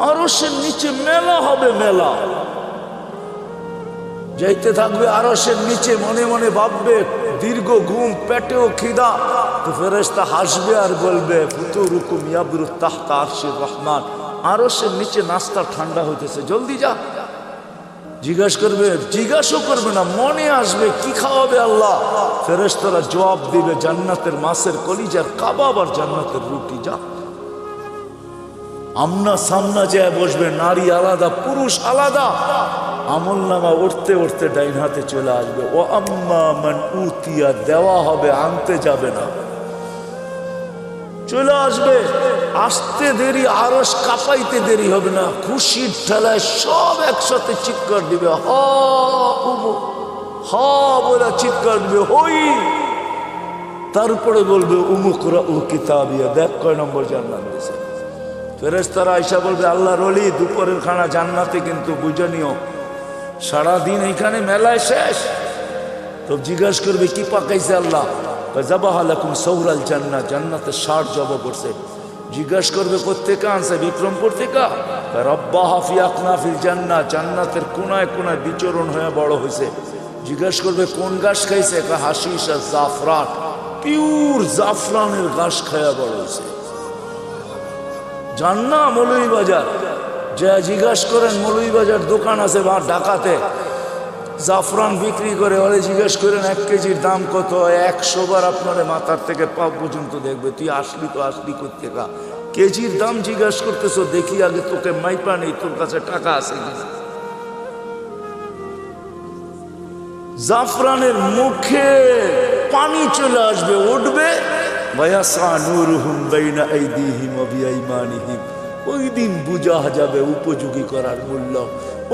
আরশের নিচে মেলা হবে, মেলা। যাইতে থাকবে আরশের নিচে, মনে মনে ভাববে, দীর্ঘ ঘুম, পেটেও খিদা। তো ফেরেশতা হাসবে আর বলবে, ফুতুরুকুম ইয়াবরু তাহতা আরশির রহমান, আরশের নিচে নাস্তা ঠান্ডা হইতেছে, জলদি যা। জিজ্ঞাসা করবে না, মনে আসবে কি খাওয়াবে আল্লাহ। ফেরেশতারা জবাব দিবে, জান্নাতের মাছের কলিজার কাবাব আর জান্নাতের রুটি, যা। আমনা সামনা যায় বসবে, নারী আলাদা পুরুষ আলাদা, আমল নামা উঠতে উঠতে ডাইন হাতে চলে আসবে। ও আম্মা মান উতিয়া, দেওয়া হবে, আনতে যাবে না, চলে আসবে। আসতে দেরি, আরশ কাঁপাইতে দেরি হবে না, খুশির ঠেলায় সব একসাথে চিৎকার দিবে, হা বলে চিৎকার দিবে, হই। তারপরে বলবে উমুকরা ও কিতাবিয়া, দেখ কয় নম্বর জান্নাত দিয়েছে। ফেরেশতারা আয়েশা বলবে আল্লাহর ওলি, দুপুরের খানা জান্নাতে, কিন্তু বুঝে নিও সারাদিন এইখানে মেলায় শেষ। তো জিজ্ঞাসা করবে কি পাকাইছে আল্লাহ? জাবাহা লাকুম সৌরাল জান্নাত, জান্নাতের 60 জবা করছে। জিজ্ঞাসা করবে কোত্থেকে আনছে? বিক্রমপুর থেকে। রব্বাহা ফি আকনাফিল জান্নাত, জান্নাতের কোনায় কোনায় বিচরণ হয়ে বড় হয়েছে। জিজ্ঞাসা করবে কোন ঘাস খাইছে? হাশিশ আর জাফরান, পিওর জাফরানের ঘাস খায়া বড় হয়েছে। জান না মৌলভীবাজার যা জিজ্ঞাসা করেন, মৌলভীবাজার দোকান আছে বা ঢাকাতে জাফরান বিক্রি করে, ওরে জিজ্ঞেস করেন 1 কেজির দাম কত? 100 বার আপনার মাথার থেকে পা পর্যন্ত দেখবে, তুই আসলি তো আসলি কোত্থেকা? কেজির দাম জিজ্ঞাসা করতেছ, দেখি আগে তোকে মাইপা নেই, তোর কাছে টাকা আছে কিনা। জাফরানের মুখে পানি চলে আসবে, উঠবে, ওয়ায়াসা নূরুহুম বাইনা আইদিহিম ওয়া বিআইমানিহিম। ওই দিন বুঝা যাবে উপযোগী করার মূল্য,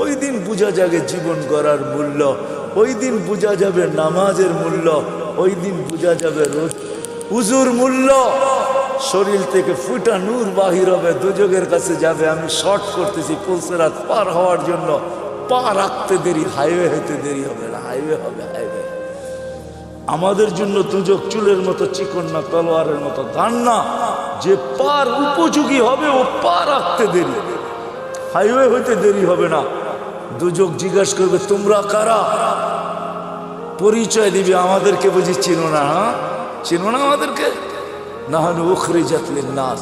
ওই দিন বুঝা যাবে জীবন করার মূল্য, ওই দিন বুঝা যাবে নামাজের মূল্য, ওই দিন বুঝা যাবে উজুর মূল্য। শরীর থেকে ফুটা নূর বাহির হবে, দুজকের কাছে যাবে। আমি শর্ট করতেছি, পুলসেরাত পার হওয়ার জন্য পা রাখতে দেরি, হাইওয়ে হইতে দেরি হবে না, হাইওয়ে হবে, হাইওয়ে। আমাদের জন্য দুজক চুলের মতো চিকন না, তলোয়ারের মতো ধান না, যে পার উপযোগী হবে ও পা রাখতে দেরি, হাইওয়ে হইতে দেরি হবে না। দুজক জিজ্ঞাসা করবে তোমরা কারা? পরিচয় দিবে, আমাদেরকে বুঝি চিনো না? হ্যাঁ চিনো না আমাদেরকে? নাহানু উখরিজাত লিন-নাস,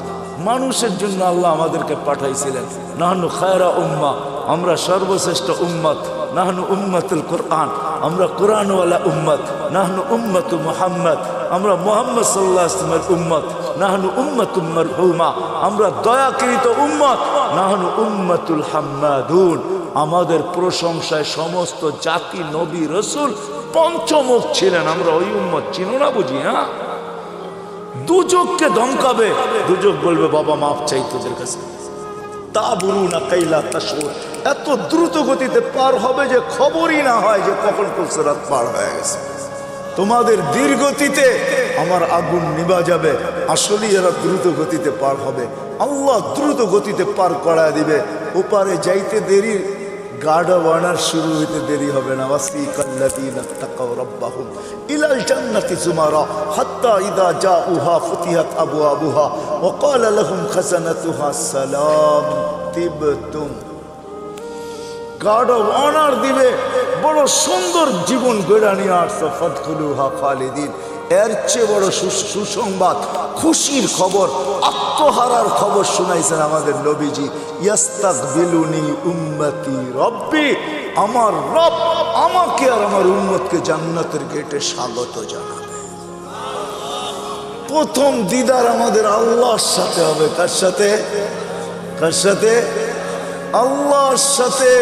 মানুষের জন্য আল্লাহ আমাদেরকে পাঠাইছিলেন। নাহানু খায়রা উম্মাহ, আমরা সর্বশ্রেষ্ঠ উম্মত। নাহনু উম্মতুল কোরআন, আমরা কোরআনওয়ালা উম্মত। নাহনু উম্মতু মুহাম্মদ, আমরা মুহাম্মদ সাল্লাল্লাহু আলাইহি ওয়াসাল্লামের উম্মত। নাহনু উম্মতুম মারহুমা, আমরা দয়াকৃত উম্মত। নাহনু উম্মতুল হাম্মাদুন, আমাদের প্রশংসায় সমস্ত জাতি, নবী, রসুল পঞ্চমুখ ছিলেন। আমরা ওই উম্মত, চিনো না বুঝি? হ্যাঁ, দুজককে ধমকাবে, দুজক বলবে বাবা মাফ চাই তোদের কাছে। তাবুরুনা কাইলা তাশউর, এত দ্রুত গতিতে পার হবে যে খবরই না হয় যে কখন পুলসেরাত পার হয়ে গেছে। তোমাদের ধীর গতিতে আমার আগুন নিভা যাবে, আসলেই এরা দ্রুত গতিতে পার হবে। আল্লাহ দ্রুত গতিতে পার করায় দিবে। ওপারে যাইতে দেরি, গাড়া বানার শুরু হইতে দেরি হবে না। ওয়াসিকাল্লাযীনা তাকাউ রাব্বাহুম ইলাল জান্নাতি যুমারা হাত্তা ইযা জাউহা ফুতিহাত আবওয়াবুহা ওয়া ক্বালা লাহুম খাযানাতুহা সালাম তিবতুম। গাড়া বানার দিবে, বড় সুন্দর জীবন গড়া নিয়ে আসছো, ফাদখুলুহা খালিদিন। এর চেয়ে বড় সুসংবাদ, খুশির খবর, আত্মহারার খবর শুনাইছেন আমাদের নবীজি। ইয়াস্তাকবিলুনি উম্মতি রব্বি, আমার রব আমাকে আর আমার উম্মতকে জান্নাতের গেটে স্বাগত জানাবে। প্রথম দিদার আমাদের আল্লাহর সাথে হবে। কার সাথে? কার সাথে? আল্লাহর সাথে।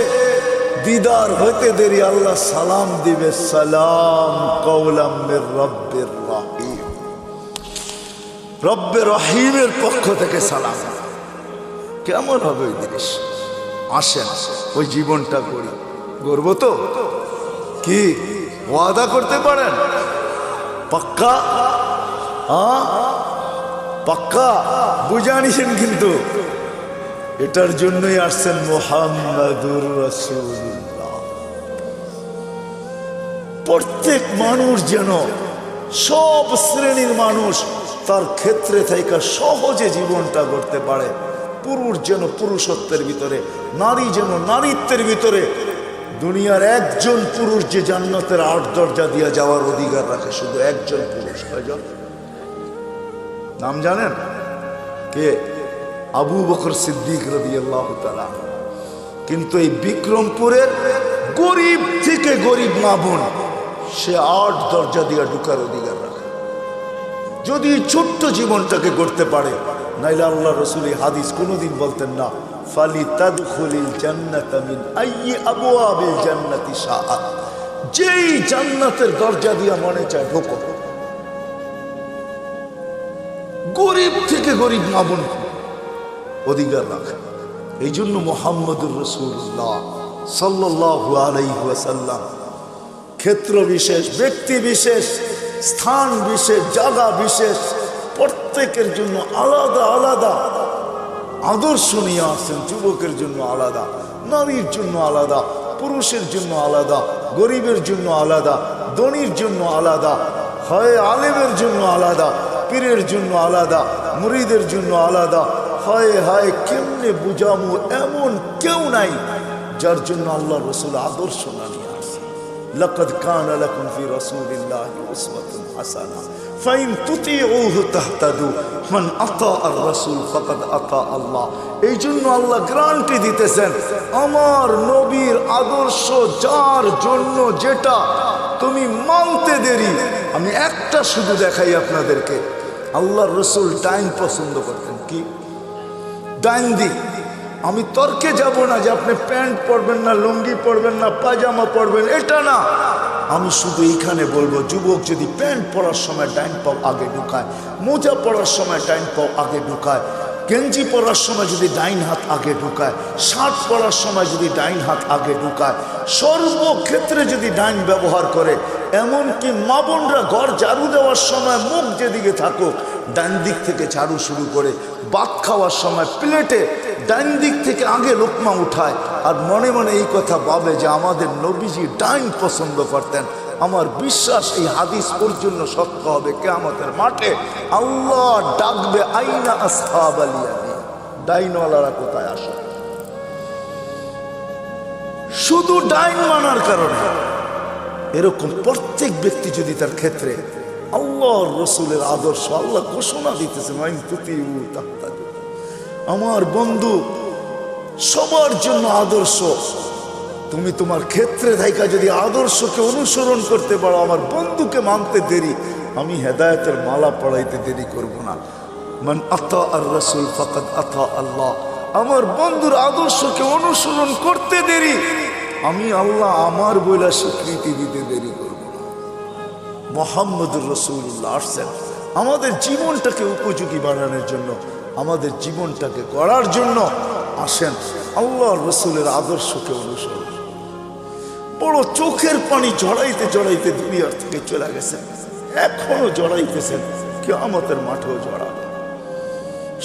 দিদার হইতে দেরি আল্লাহ সালাম দিবে, সালাম কওলাম মির রব্বির রহিম, রব্বে রহিমের পক্ষ থেকে সালাম। কেমন হবে ওই জিনিস? আসেন ওই জীবনটা করি, গর্ব তো কি ওয়াদা করতে পারেন? পাক্কা? হ্যাঁ পাক্কা, বুঝানিছেন কিন্তু। এটার জন্যই আসছেন মুহাম্মাদুর রাসূলুল্লাহ। প্রত্যেক মানুষ যেন, সব শ্রেণীর মানুষ তার ক্ষেত্রে থেকে সহজে জীবনটা করতে পারে। পুরুষ যেন পুরুষত্বের ভিতরে, নারী যেন নারীত্বের ভিতরে। দুনিয়ার একজন পুরুষ যে জান্নাতের 8 দরজা দিয়ে যাওয়ার অধিকার রাখে, শুধু একজন পুরুষ। কয়জন? নাম জানেন? কে? আবু বকর সিদ্দিক রাদিয়াল্লাহু তাআলা। কিন্তু এই বিক্রমপুরের গরিব থেকে গরিব মা বোন, সে 8 দরজা দিয়ে ঢুকার অধিকার রাখে, যদি ছোট্ট জীবনটাকে করতে পারে। নাইলে আল্লাহ রসুল এই হাদিস কোনোদিন বলতেন না, ফালিতাদখুলিল জান্নাতা মিন আইয়ি আবওয়াবিল জান্নাতি শাআত, যেই জান্নাতের দরজা দিয়া মনে চায় ঢোকো। গরিব থেকে গরিব মা বোন অধিকার রাখে। এই জন্য মুহাম্মদুর রাসূলুল্লাহ সাল্লাল্লাহু আলাইহি ওয়াসাল্লাম ক্ষেত্র বিশেষ, ব্যক্তি বিশেষ, স্থান বিশেষ, জায়গা বিশেষ, প্রত্যেকের জন্য আলাদা আলাদা আদর্শ নিয়ে আসছেন। যুবকের জন্য আলাদা, নারীর জন্য আলাদা, পুরুষের জন্য আলাদা, গরিবের জন্য আলাদা, ধনীর জন্য আলাদা, হয় আলেমের জন্য আলাদা, পীরের জন্য আলাদা, মুরিদের জন্য আলাদা। হায় হায়, কেমনে বুঝামু, এমন কেউ নাই যার জন্য আল্লাহ রসুল আদর্শ না নিয়ে আসে। লাকাদ কানা লাকুম ফি রাসূলিল্লাহি উসওয়াতুন হাসানাহ ফাইন তুতিউহু তাহতাদু মান আতা আর রাসূল ফাকাদ আতা আল্লাহ। এই জন্য আল্লাহ গ্যারান্টি দিতেছেন, আমার নবীর আদর্শ যার জন্য যেটা তুমি মানতে দেরি। আমি একটা শুধু দেখাই আপনাদেরকে, আল্লাহ রসুল ডাইন পছন্দ করতেন। কি ডাইন দিক? আমি তর্কে যাব না যে আপনি প্যান্ট পরবেন না, লুঙ্গি পরবেন না, পায়জামা পরবেন, এটা না। আমি শুধু এইখানে বলবো, যুবক যদি প্যান্ট পরার সময় ডাইন পাও আগে ঢুকায়, মোজা পরার সময় ডাইন পাও আগে ঢুকায়, গেঞ্জি পরার সময় যদি ডাইন হাত আগে ঢুকায়, শার্ট পরার সময় যদি ডাইন হাত আগে ঢুকায়, সর্বক্ষেত্রে যদি ডাইন ব্যবহার করে, এমনকি মা বোনরা ঘর ঝাড়ু দেওয়ার সময় মুখ যেদিকে থাকুক ডাইন দিক থেকে ঝাড়ু শুরু করে, ভাত খাওয়ার সময় প্লেটে ডাইন দিক থেকে আগে লোকমা উঠায়, আর মনে মনে এই কথা ভাবে যে আমাদের নবীজি ডাইন পছন্দ করতেন। আমার বিশ্বাস এই হাদিস পর্যন্ত সত্য হবে। কিয়ামতের মাঠে আল্লাহ ডাকবে, আইনা আসহাবাল ইয়ামিন, ডাইনওয়ালারা কোথায় আসে? শুধু ডাইন মানার কারণে। এরকম প্রত্যেক ব্যক্তি যদি তার ক্ষেত্রে আল্লাহর রসুলের আদর্শ, আল্লাহ ঘোষণা দিতেছেন, আমার বন্ধু সবার জন্য আদর্শ। তুমি তোমার ক্ষেত্রে থাইকা যদি আদর্শকে অনুসরণ করতে পারো, আমার বন্ধুকে মানতে দেরি, আমি হেদায়েতের মালা পড়াইতে দেরি করব না। মান আতা আর রাসূল ফাকাদ আতা আল্লাহ। আমার বন্ধুর আদর্শকে অনুসরণ করতে দেরি, আমি আল্লাহ আমার বইলা স্বীকৃতি দিতে দেরি করব না। মুহাম্মদুর রাসূলুল্লাহ আসছেন আমাদের জীবনটাকে উপযোগী বানানোর জন্য, আমাদের জীবনটাকে গড়ার জন্য। আসেন আল্লাহর রসুলের আদর্শকে অনুসরণ। বড় চোখের পানি জড়াইতে জড়াইতে দুনিয়ার থেকে চলে গেছেন, এখনো জড়াইতেছেন, কিয়ামতের মাঠেও জড়াবে।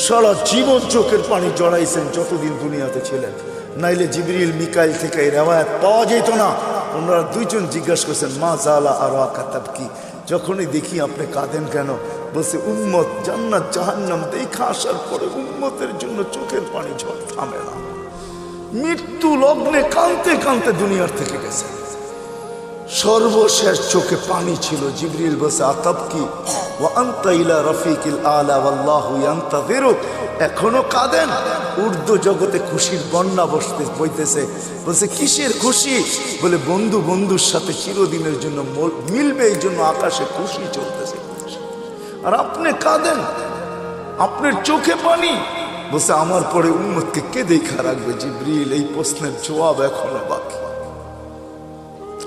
সারা জীবন চোখের পানি জড়াইছেন যতদিন দুনিয়াতে ছিলেন, নাইলে জিবরিল মিকাইল থেকে এই রেওয়ায়াত পাওয়া যেত না। ওনারা দুইজন জিজ্ঞাসা করছেন, মা জালা আরাকা তাবকি, যখনই দেখি আপনি কাঁদেন কেন? বলছে, উম্মত জান্নাত জাহান্নাম দেখা আসার পরে উম্মতের জন্য চোখের পানি ঝড় থামে না। মৃত্যু লগ্নে কাঁদতে কাঁদতে দুনিয়ার থেকে গেছে, সর্বশেষ চোখে পানি ছিল। জিবরিল বলছে, আতাবকি ওয়া আনতা ইলা রাফিকিল আলা ওয়াল্লাহু ইয়ান্তাযিরুক। এখনো কাঁদেন? উর্দু জগতে খুশির বন্যা বইতেছে। বলছে, কিসের খুশি? বলে, বন্ধু বন্ধুর সাথে চিরদিনের জন্য মিলবে, এই জন্য আকাশে খুশি চলতেছে। আর আপনি কাঁদেন, আপনার চোখে পানি। বলছে, আমার পরে উম্মতকে কে দেখা রাখবে? জিবরিল, এই প্রশ্নের জবাব এখনো বাকি।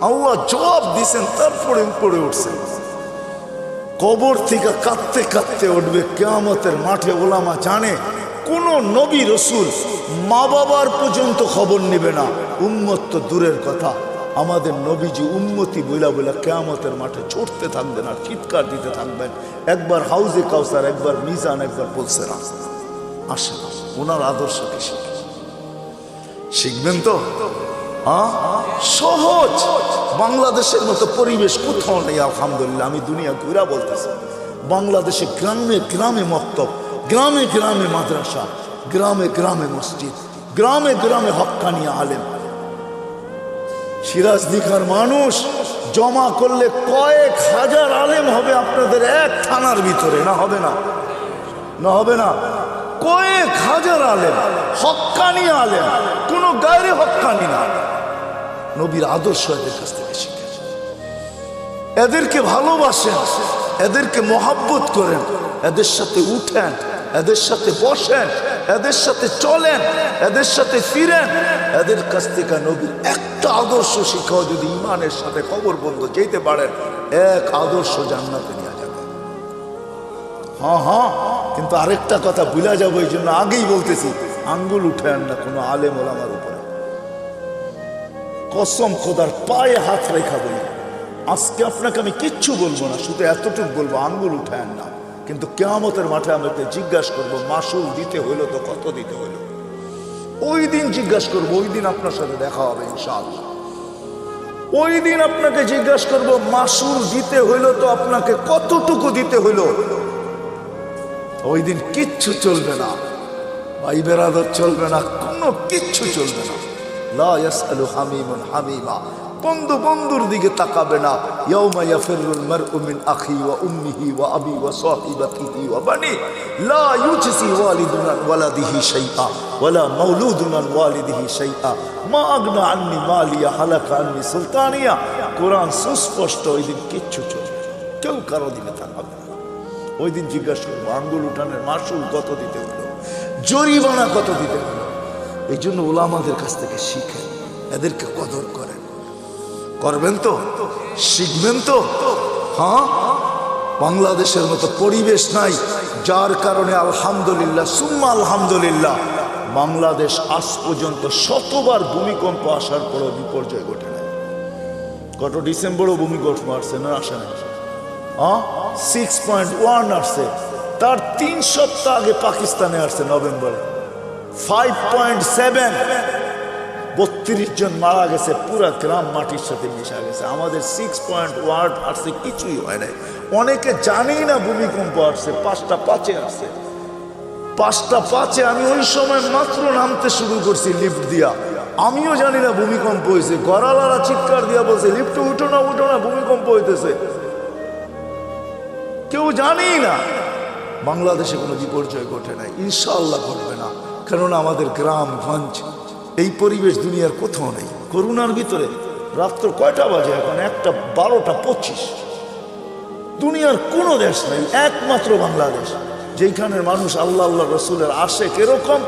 আল্লাহ জবাব দিছেন, তারপরে উপরে উঠছেন। কবর থেকে কাঁদতে কাঁদতে উঠবে কিয়ামতের মাঠে। ওলামা জানে, কোন নবী রসুল মা বাবার পর্যন্ত খবর নেবে না, উম্মত তো দূরের কথা। আমাদের নবীজি উম্মতি বইলা বইলা কিয়ামতের মাঠে ছুটতে থাকবেন আর চিৎকার দিতে থাকবেন। একবার হাউজে কাউসার, একবার মিজান, একবার বলছে না। আসেন ওনার আদর্শকে শিখবেন তো। সহজ, বাংলাদেশের মতো পরিবেশ কোথাও নেই আলহামদুলিল্লাহ। আমি দুনিয়া ঘুরা বলতেছি, বাংলাদেশে গ্রামে গ্রামে মক্তব, গ্রামে গ্রামে মাদ্রাসা, গ্রামে গ্রামে মসজিদ, গ্রামে গ্রামে হক্কানি আলেম। সিরাজ দিঘার মানুষ জমা করলে কয়েক হাজার আলেম হবে আপনাদের এক থানার ভিতরে। না হবে না? না হবে না? কয়েক হাজার আলেম, হক্কানি আলেম, কোনো গায়রে হক্কানি না। নবীর আদর্শ এদের কাছ থেকে শিখেন, এদেরকে ভালোবাসেন, এদেরকে মহাব্বত করেন, এদের সাথে উঠেন, এদের সাথে বসেন, এদের সাথে চলেন, এদের সাথে ফিরেন, এদের কাছ থেকে নবীর একটা আদর্শ শিখাও যদি ইমানের সাথে কবর বন্ধ যেতে পারেন, এক আদর্শ জান্নাতে নিয়ে যাবে। হ্যাঁ হ্যাঁ, কিন্তু আরেকটা কথা ভুলা যাবো, এই জন্য আগেই বলতেছি, আঙ্গুল উঠেন না কোনো আলেম ওলামার উপরে। কসম খোদার পায়ে হাত রেখা বলি, আজকে আপনাকে আমি কিচ্ছু বলবো না, শুধু এতটুকু বলবো, আঙ্গুল উঠেন না। কিন্তু কিয়ামতের মাঠে আমাকে জিজ্ঞাসা করবো, মাসুল দিতে হইলো তো কত দিতে হইলো? ওই দিন জিজ্ঞাসা করবো, ওই দিন আপনার সাথে দেখা হবে ইনশাআল্লাহ। ওই দিন আপনাকে জিজ্ঞাসা করবো, মাসুল দিতে হইলো তো আপনাকে কতটুকু দিতে হইলো? ওই দিন কিচ্ছু চলবে না, ভাই বেরাদর চলবে না, কোনো কিচ্ছু চলবে না। লা ইয়াসআলু হামিমুন হামিমা, বন্ধু বন্ধুর দিকে তাকাবে না। ইয়াউমা ইয়াফিরুল মারউ মিন আখি ওয়া উম্মিহি ওয়া আবি ওয়া সাহিবাতিহি ওয়া বানি লা ইউজসি ওয়ালিদুন আন ওয়ালাদিহি শাইআ ওয়ালা মাউলুদুন আন ওয়ালিদিহি শাইআ মা আগনা আন্নি মালিয়া হালাকা আন্নি সুলতানিয়া। কোরআন সুস্পষ্ট, ওই দিন কিচ্ছু চলবে না, কেউ কারো দিকে তাকাবে না। ওই দিন জিজ্ঞাসা করবো, আঙ্গুল উঠানের মাসুল কত দিতে হলো, জরিমানা কত দিতে হলো? এই জন্য ওলামাদের কাছ থেকে শিখেন, এদেরকে কদর করেন। করবেন তো, শিখবেন তো। হ্যাঁ, বাংলাদেশের মতো পরিবেশ নাই, যার কারণে আলহামদুলিল্লাহ সুম্মা আলহামদুলিল্লাহ বাংলাদেশ আজ পর্যন্ত শতবার ভূমিকম্প আসার পরও বিপর্যয় ঘটে নাই। গত ডিসেম্বরও ভূমিকম্প আসছে না, আসে নাই? 6.1 আসছে, তার 3 সপ্তাহ আগে পাকিস্তানে আসছে নভেম্বরে 5.7, 32 জন মারা গেছে, পুরা গ্রাম মাটির সাথে মিশা গেছে। আমাদের 6.1 আসছে, কিছুই হয় নাই। অনেকে জানেই না ভূমিকম্প আসছে, 5টা 5-এ আসছে। 5টা 5-এ আমি ওই সময় মাত্র নামতে শুরু করছি লিফট দিয়া, আমিও জানি না ভূমিকম্প হয়েছে। গড়ালারা চিৎকার দিয়া বলছে, লিফটে উঠো না উঠো না, ভূমিকম্প হইতেছে। কেউ জানেই না। বাংলাদেশে কোনো বিপর্যয় ঘটে নাই, ইনশাআল্লাহ ঘটবে না, কেননা আমাদের গ্রামগঞ্জ এই পরিবেশ দুনিয়ার কোথাও নেই। করোনার ভিতরে রাত্র কয়টা বাজে এখন? 1:12:25। দুনিয়ার কোনো দেশ নেই, একমাত্র বাংলাদেশ, যেখানের মানুষ আল্লাহ আল্লাহ রসুলের আশেক। এরকম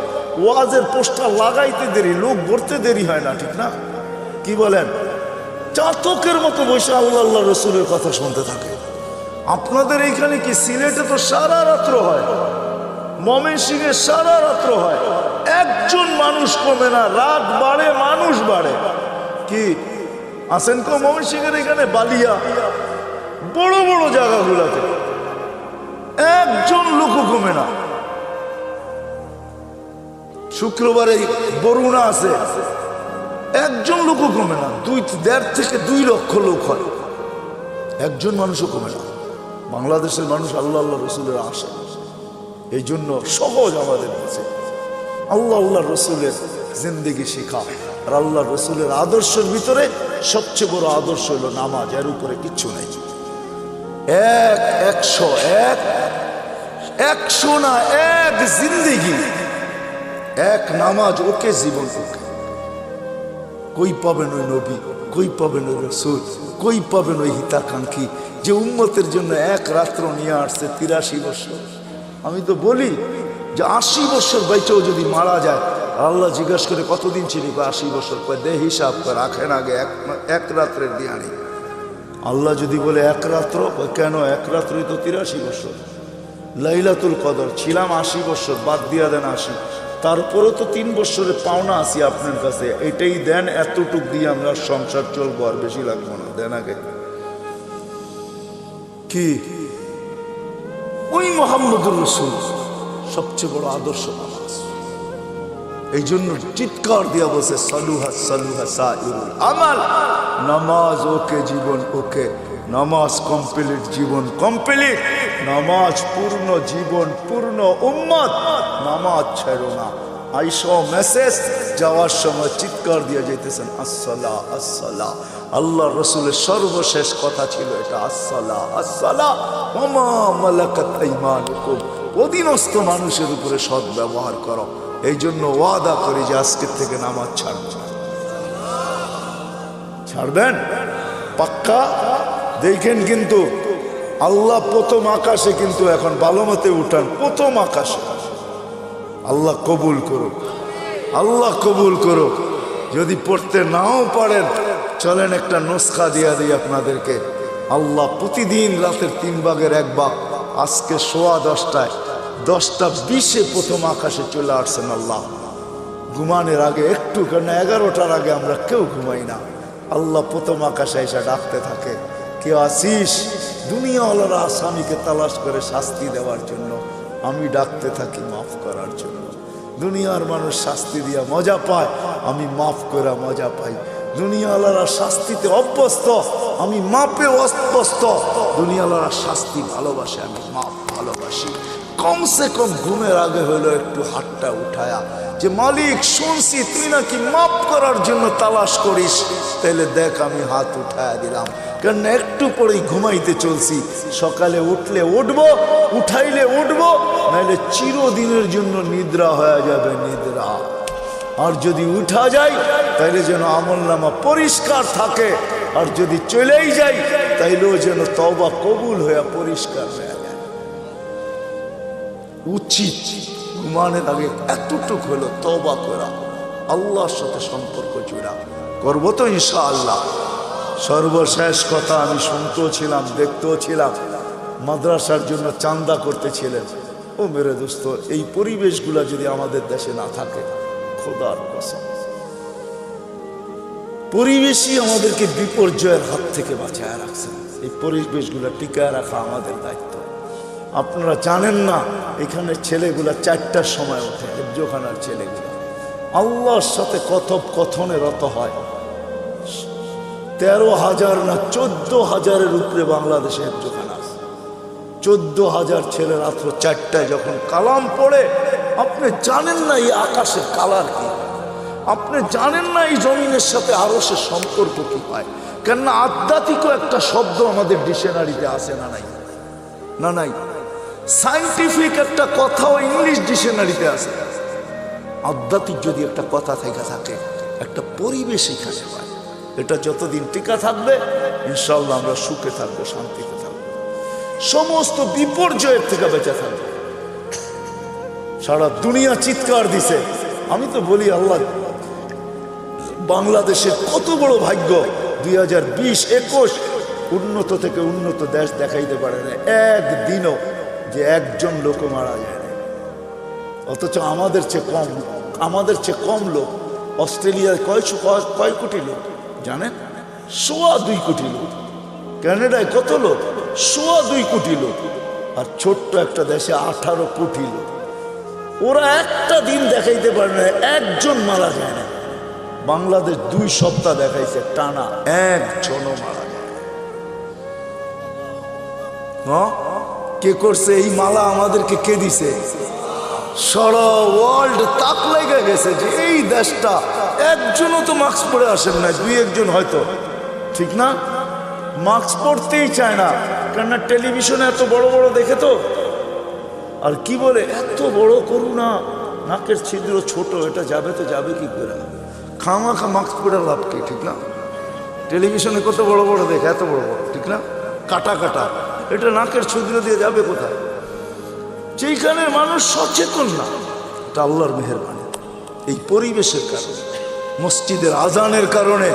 ওয়াজের পোস্টার লাগাইতে দেরি, লোক ভরতে দেরি হয় না, ঠিক না? কি বলেন? চাতকের মতো বসে আল্লাহ আল্লাহ রসুলের কথা শুনতে থাকে। আপনাদের এইখানে কি? সিলেটে তো সারা রাত্র হয়, ময়মনসিংহে সারা রাত্র হয়, একজন মানুষ কমে না, রাত বাড়ে মানুষ বাড়ে। কি আসেন কো ময়মনসিংহের এখানে বালিয়া বড় বড় জায়গাগুলোতে একজন লোকও কমে না। শুক্রবারে বরুণা আছে, একজন লোকও কমে না, 1.5 থেকে 2 লক্ষ লোক হয়, একজন মানুষও কমে না। বাংলাদেশের মানুষ আল্লাহ আল্লাহ রসুলের আশা, এই জন্য সহজ আমাদের কাছে আল্লাহ আল্লাহ রসুলের জিন্দেগি শেখা। আর আল্লাহ রসুলের আদর্শের ভিতরে সবচেয়ে বড় আদর্শ হলো নামাজ, এর উপরে কিচ্ছু নেই। 100 না, এক জিন্দেগি, এক নামাজ, ওকে জীবন ওকে। কই পাবেন ওই নবী, কই পাবেন ওই রসুল, কই পাবেন ওই হিতাকাঙ্ক্ষী যে উম্মতের জন্য এক রাত্র নিয়ে আসছে 83 বছর। আমি তো বলি যে 80 বছর বাইচেও যদি মারা যায়, আল্লাহ জিজ্ঞাসা করে কতদিন ছিলি? 80 বছর। দে হিসাব করে রাখেন আগে, এক রাত্রের দিয়ানি। আল্লাহ যদি বলে এক রাত্র, কেন? এক রাত্রই তো 83 বছর। লাইলাতুল কদর ছিলাম 80 বছর, বাদ দিয়া দেন 80, তারপরে তো 3 বছরের পাওনা আছি আপনার কাছে, এটাই দেন, এতটুক দিয়ে আমরা সংসার চলবো, আর বেশি লাগবো না, দেন আগে। কি ওই মুহাম্মদুর রাসূল সবচেয়ে বড় আদর্শ নামাজ। এই জন্য চিৎকার দিয়া বলছে, সালুহা সালুহা সাইরুল আমাল, নামাজ ওকে, জীবন ওকে। নামাজ কমপ্লিট, জীবন কমপ্লিট। নামাজ পূর্ণ, জীবন পূর্ণ। উম্মত নামাজ ছেড়ো না। আইসো মেসেজ, যাওয়ার সময় চিৎকার দিয়ে যেতেছেন, আসসালা আসসালা। আল্লাহ রসুলের সর্বশেষ কথা ছিল এটা, আসসালা আসসালা ওয়া মা মালাকাত আইমানুকুম। অধীনস্থ মানুষের উপরে সৎ ব্যবহার করো। এই জন্য ওয়াদা করি যে আজকের থেকে নামাজ ছাড়ব। ছাড়বেন পাক্কা? দেখেন কিন্তু আল্লাহ প্রথম আকাশে, কিন্তু এখন ভালো মতে উঠান, প্রথম আকাশে আল্লাহ কবুল করুক, আল্লাহ কবুল করুক। যদি পড়তে নাও পারেন চলেন একটা নুসখা দিয়া দিই আপনাদেরকে। আল্লাহ প্রতিদিন রাতের 3 ভাগের 1 ভাগ, আজকে 10:15 10:20 প্রথম আকাশে চলে আসছেন আল্লাহ। ঘুমানোর আগে একটু, কেন 11টার আগে আমরা কেউ ঘুমাই না। আল্লাহ প্রথম আকাশে এসে ডাকতে থাকে, কেউ আসিস? দুনিয়াওয়ালারা আসামিকে তালাশ করে শাস্তি দেওয়ার জন্য, আমি ডাকতে থাকি মাফ করার জন্য। দুনিয়ার মানুষ শাস্তি দিয়া মজা পায়, আমি মাফ করে মজা পাই। দুনিয়াওয়ালারা শাস্তিতে অভ্যস্ত, আমি মাপে অভ্যস্ত। দুনিয়াওয়ালারা শাস্তি ভালোবাসে, আমি মাপ ভালোবাসি। কমসে কম ঘুমের আগে হলো একটু হাতটা উঠায়া যে মালিক শুনছি তুই নাকি মাপ করার জন্য তালাশ করিস, তাইলে দেখ আমি হাত উঠায়া দিলাম। কারণ একটু পরেই ঘুমাইতে চলছি, সকালে উঠলে উঠবো, উঠাইলে উঠবো, নাইলে চিরদিনের জন্য নিদ্রা হয়ে যাবে নিদ্রা। আর যদি উঠা যায় তাইলে যেন আমলনামা পরিষ্কার থাকে, আর যদি চলেই যাই তাইলেও যেন তওবা কবুল হয়ে পরিষ্কার হয়ে যায়। উচিত ঘুমানোর আগে এতটুক হলো তওবা করা, আল্লাহর সাথে সম্পর্ক জোড়া। করবো তো ইনশাআল্লাহ। সর্বশেষ কথা, আমি শুনতেও ছিলাম দেখতেও ছিলাম, মাদ্রাসার জন্য চান্দা করতেছিলেন। ও মেরে দোস্ত, এই পরিবেশগুলো যদি আমাদের দেশে না থাকে, খোদার কসম, পরিবেশই আমাদেরকে বিপর্যয়ের হাত থেকে বাঁচায় রাখছে। এই পরিবেশগুলো টিকায় রাখা আমাদের দায়িত্ব। আপনারা জানেন না, এখানে ছেলেগুলা 4টার সময় ওঠে, হেফজোখানার ছেলেগুলা আল্লাহর সাথে কথোপকথনে রত হয়। 13,000 না 14,000-এর উপরে বাংলাদেশে হেফজোখানা আছে। 14,000 ছেলে রাত্র 4টায় যখন কালাম পড়ে, আপনি জানেন না এই আকাশের কালার কি, আপনি জানেন না এই জমিনের সাথে আরশের সম্পর্ক কি হয়। কেননা আধ্যাত্মিকও একটা শব্দ আমাদের ডিকশনারিতে আছে না নাই? না নাই। সায়েন্টিফিক একটা কথাও ইংলিশ ডিকশনারিতে আছে। আধ্যাত্মিক যদি একটা কথা থেকে থাকে, একটা পরিবেশ এখানে হয়, এটা যতদিন টিকা থাকবে ইনশাআল্লাহ আমরা সুখে থাকবো, শান্তিতে থাকবো, সমস্ত বিপর্যয়ের থেকে বেঁচে থাকবো। সারা দুনিয়া চিৎকার দিছে। আমি তো বলি আল্লাহ, বাংলাদেশের কত বড় ভাগ্য, 2020-21 উন্নত থেকে উন্নত দেশ দেখাইতে পারে না একদিনও যে একজন লোক মারা যায় না। অথচ আমাদের চেয়ে কম লোক। অস্ট্রেলিয়ায় কয় কোটি লোক জানেন? 2.25 কোটি লোক। কানাডায় কত লোক? 2.25 কোটি লোক। আর ছোট্ট একটা দেশে 18 কোটি লোক। ওরা একটা দিন দেখাইতে পারে না একজন মারা যায় না। বাংলাদেশ 2 সপ্তাহ দেখাইছে টানা, একজনও মারা যায় না। হ্যাঁ, কে করছে এই মালা? আমাদেরকে কে দিছে? সারা ওয়ার্ল্ড তাক লেগে গেছে যে এই দেশটা একজনও তো মাস্ক পরে আসেন না, 2-1 হয়তো, ঠিক না? মাস্ক পরতেই চায় না, কেননা টেলিভিশনে এত বড় বড় দেখে তো। আর কি বলে, এত বড় করুণা, নাকের ছিদ্র ছোট, এটা যাবে তো যাবে কি করে? খামাখা মাস্ক পরে লাভ কি, ঠিক না? টেলিভিশনে কত বড় বড় দেখে, এত বড় বড়, ঠিক না? কাটা কাটা, এটা নাকের ছিদ্র দিয়ে যাবে কোথায়? যেখানে মানুষ সচেতন না, এটা আল্লাহর মেহেরবানি। এই পরিবেশের কারণে, মসজিদের আজানের কারণে,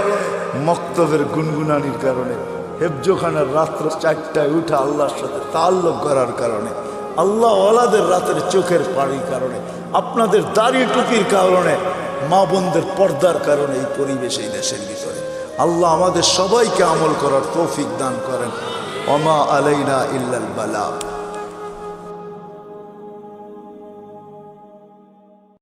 মক্তবের গুনগুনানির কারণে, হেফজোখানার রাত্র 4টায় উঠে আল্লাহর সাথে তাল্লুক করার কারণে, আল্লাহ ওয়ালাদের রাতের চোখের পানির কারণে, আপনাদের দাড়ি টুপির কারণে, মা বোনদের পর্দার কারণে এই পরিবেশ এই দেশের ভিতরে। আল্লাহ আমাদের সবাইকে আমল করার তৌফিক দান করেন। ওমা আলাইনা ইল্লাল বালাগ।